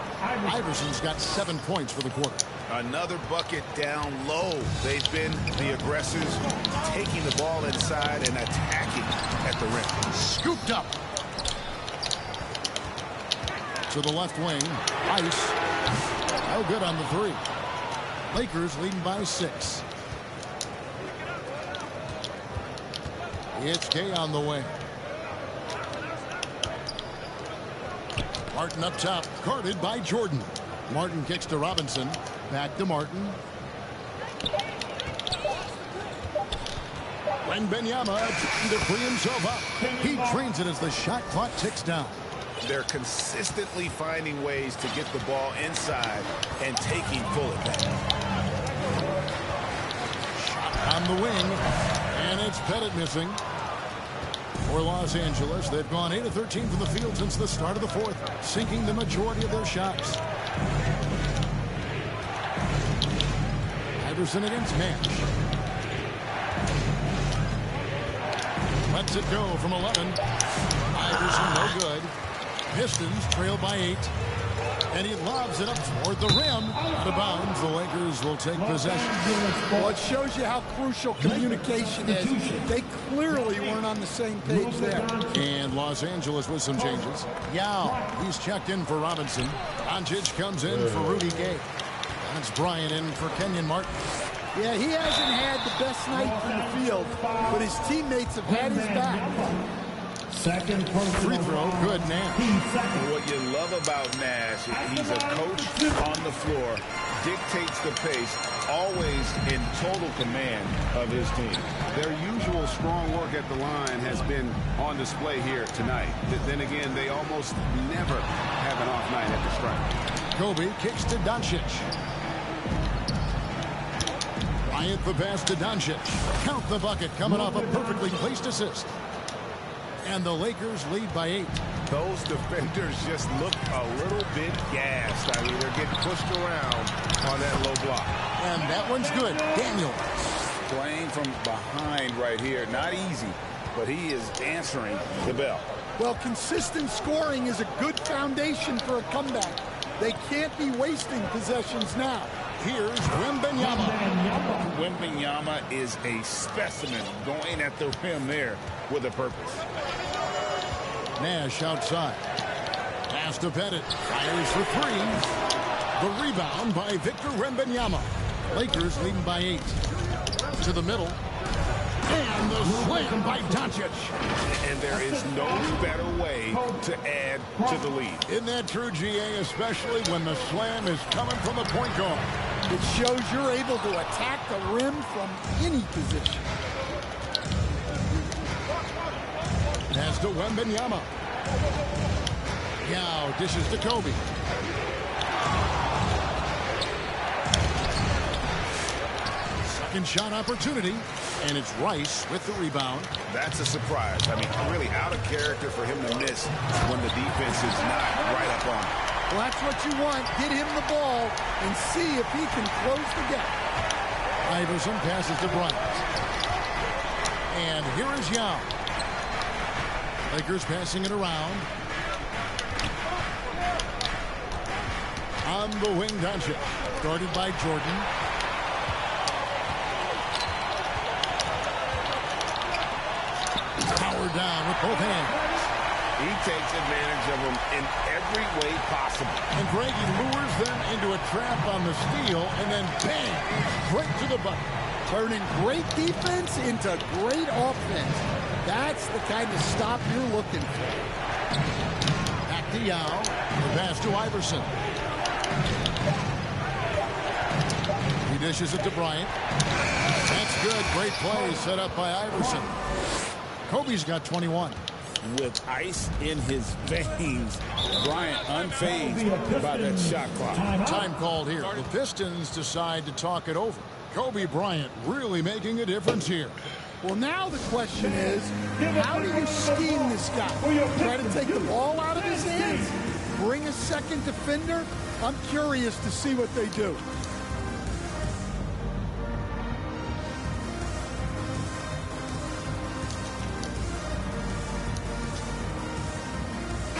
Iverson's got 7 points for the quarter. Another bucket down low. They've been the aggressors, taking the ball inside and attacking at the rim. Scooped up. To the left wing. Ice. No good on the three. Lakers leading by 6. It's Gay on the way. Martin up top, guarded by Jordan. Martin kicks to Robinson. Back to Martin. Wembanyama trying to free himself up. He trains it as the shot clock ticks down. They're consistently finding ways to get the ball inside and taking full advantage. Shot on the wing. And it's Pettit missing. For Los Angeles, they've gone 8 of 13 from the field since the start of the fourth, sinking the majority of their shots. Iverson against Nash. Lets it go from 11. Iverson no good. Pistons trail by 8. And he lobs it up toward the rim. Out of bounds, the Lakers will take possession. Well, it shows you how crucial communication is. They clearly weren't on the same page there. And Los Angeles with some changes. Yao, he's checked in for Robinson. Doncic comes in for Rudy Gay. That's Bryant in for Kenyon Martin. Yeah, he hasn't had the best night from the field, but his teammates have had his back. Second free throw, good Nash. What you love about Nash, he's a coach on the floor, dictates the pace, always in total command of his team. Their usual strong work at the line has been on display here tonight. Then again, they almost never have an off night at the stripe. Kobe kicks to Doncic. Bryant the pass to Doncic. Count the bucket coming off a perfectly placed assist. And the Lakers lead by 8. Those defenders just look a little bit gassed. I mean, they're getting pushed around on that low block. And that one's good. Daniel. Playing from behind right here. Not easy, but he is answering the bell. Well, consistent scoring is a good foundation for a comeback. They can't be wasting possessions now. Here's Wembanyama. Wembanyama is a specimen going at the rim there with a purpose. Nash outside. Pass to Pettit. Fires for 3. The rebound by Victor Wembanyama. Lakers leading by 8. To the middle. And the slam by Doncic. And there is no better way to add to the lead. Isn't that true, GA? Especially when the slam is coming from the point guard. It shows you're able to attack the rim from any position. Pass to Wembanyama. Yao dishes to Kobe. Second shot opportunity. And it's Rice with the rebound. That's a surprise. I mean, really out of character for him to miss when the defense is not right up on him. Well, that's what you want. Get him the ball and see if he can close the gap. Iverson passes to Bryant. And here is Yao. Lakers passing it around. On the wing, Doncic. Guarded by Jordan. Power down with both hands. He takes advantage of them in every way possible. And Greg, he lures them into a trap on the steal, and then bang, straight to the bucket. turning great defense into great offense. That's the kind of stop you're looking for. Back to Yao. The pass to Iverson. He dishes it to Bryant. That's good. Great play set up by Iverson. Kobe's got 21. With ice in his veins, Bryant unfazed by that shot clock. Time called here. The Pistons decide to talk it over. Kobe Bryant really making a difference here. Well, now the question is, how do you scheme this guy? Try to take the ball out of his hands? Bring a second defender? I'm curious to see what they do.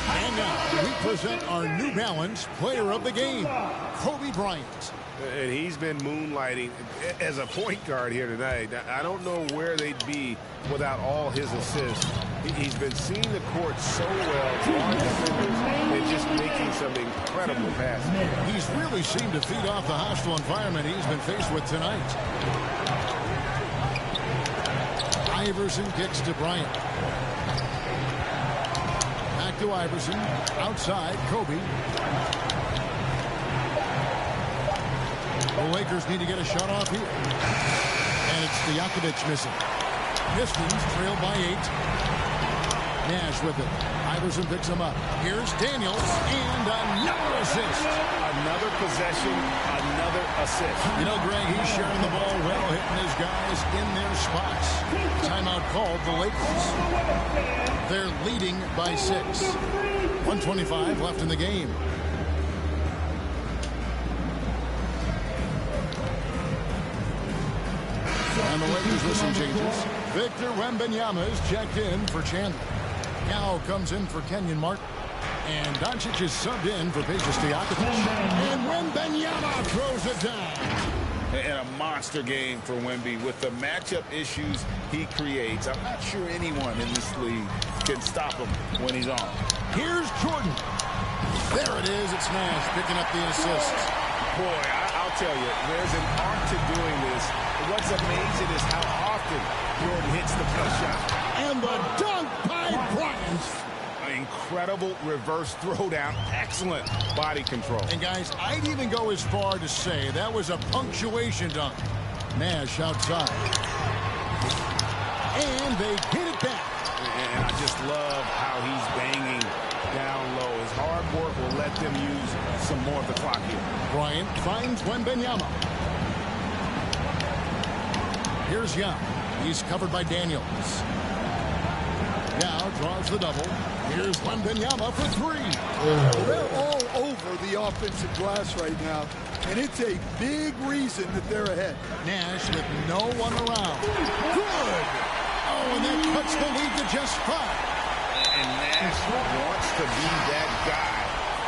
And now we present our New Balance Player of the Game, Kobe Bryant. And he's been moonlighting as a point guard here tonight. I don't know where they'd be without all his assists. He's been seeing the court so well, drawing defenders, and just making some incredible passes. He's really seemed to feed off the hostile environment he's been faced with tonight. Iverson kicks to Bryant. Back to Iverson. Outside, Kobe. The Lakers need to get a shot off here. And it's Stojakovic missing. Pistons trail by 8. Nash with it. Iverson picks him up. Here's Daniels, and another assist. Another possession, another assist. You know, Greg, he's sharing the ball well, hitting his guys in their spots. Timeout called the Lakers. They're leading by 6. 1:25 left in the game. And the Lakers with some changes. Victor Wembanyama is checked in for Chandler. Now comes in for Kenyon Martin. And Doncic is subbed in for Peja Stojakovic. And Wembanyama throws it down. And a monster game for Wemby with the matchup issues he creates. I'm not sure anyone in this league can stop him when he's on. Here's Jordan. There it is. It's Nash picking up the assist. Boy, I'll tell you, there's an art to doing this. What's amazing is how often Jordan hits the plus shot. And the dunk by Bryant. An incredible reverse throwdown. Excellent body control. And guys, I'd even go as far to say that was a punctuation dunk. Nash outside. And they hit it back. And I just love how he's banging down low. His hard work will let them use some more of the clock here. Bryant finds Wembanyama. Here's Young. He's covered by Daniels. Now draws the double. Here's Wembanyama for 3. They're all over the offensive glass right now, and it's a big reason that they're ahead. Nash with no one around. Good! Oh, and that cuts the lead to just 5. And Nash wants to be that guy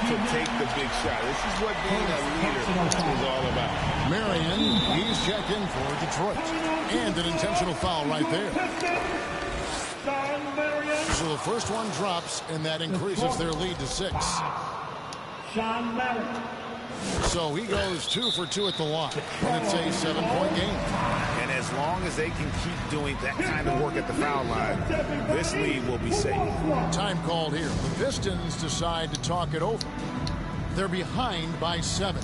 to take the big shot. This is what being a leader is all about. Marion, he's checked in for Detroit. And an intentional foul right there. So the first one drops, and that increases their lead to 6. So he goes 2 for 2 at the line. And it's a 7-point game. And as long as they can keep doing that kind of work at the foul line, this lead will be safe. Time called here. The Pistons decide to talk it over. They're behind by 7.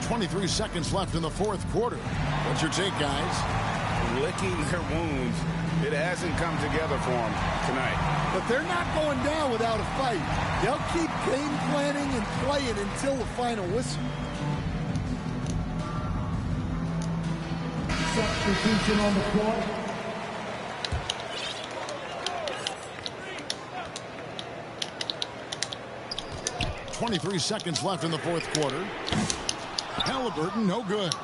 23 seconds left in the 4th quarter. What's your take, guys? Licking their wounds. It hasn't come together for them tonight. But they're not going down without a fight. They'll keep game planning and playing until the final whistle. Substitution on the court. .23 seconds left in the 4th quarter. Halliburton, no good.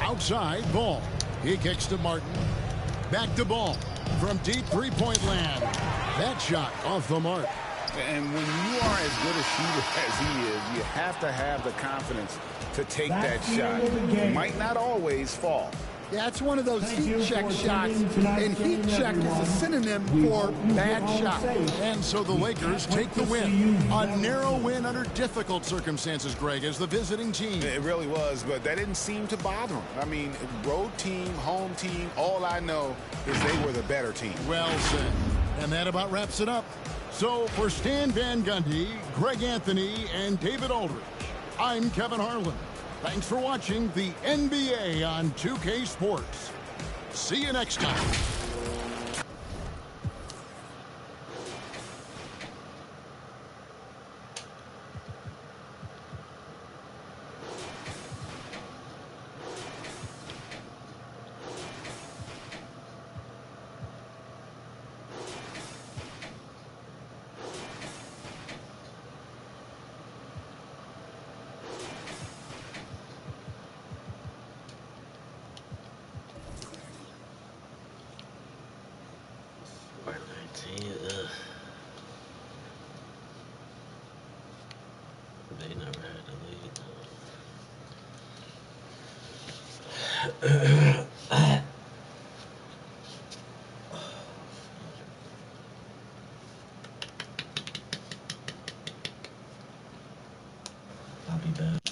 Outside, Ball. He kicks to Martin. Back to Ball. From deep three-point land. That shot off the mark. And when you are as good a shooter as he is, you have to have the confidence to take that shot. It might not always fall. Yeah, it's one of those heat check shots, and heat check is a synonym for bad shot. And so the Lakers take the win. A narrow win under difficult circumstances, Greg, as the visiting team. It really was, but that didn't seem to bother them. I mean, road team, home team, all I know is they were the better team. Well said. And that about wraps it up. So for Stan Van Gundy, Greg Anthony, and David Aldridge, I'm Kevin Harlan. Thanks for watching the NBA on 2K Sports. See you next time. They never had to lead. Papi bad.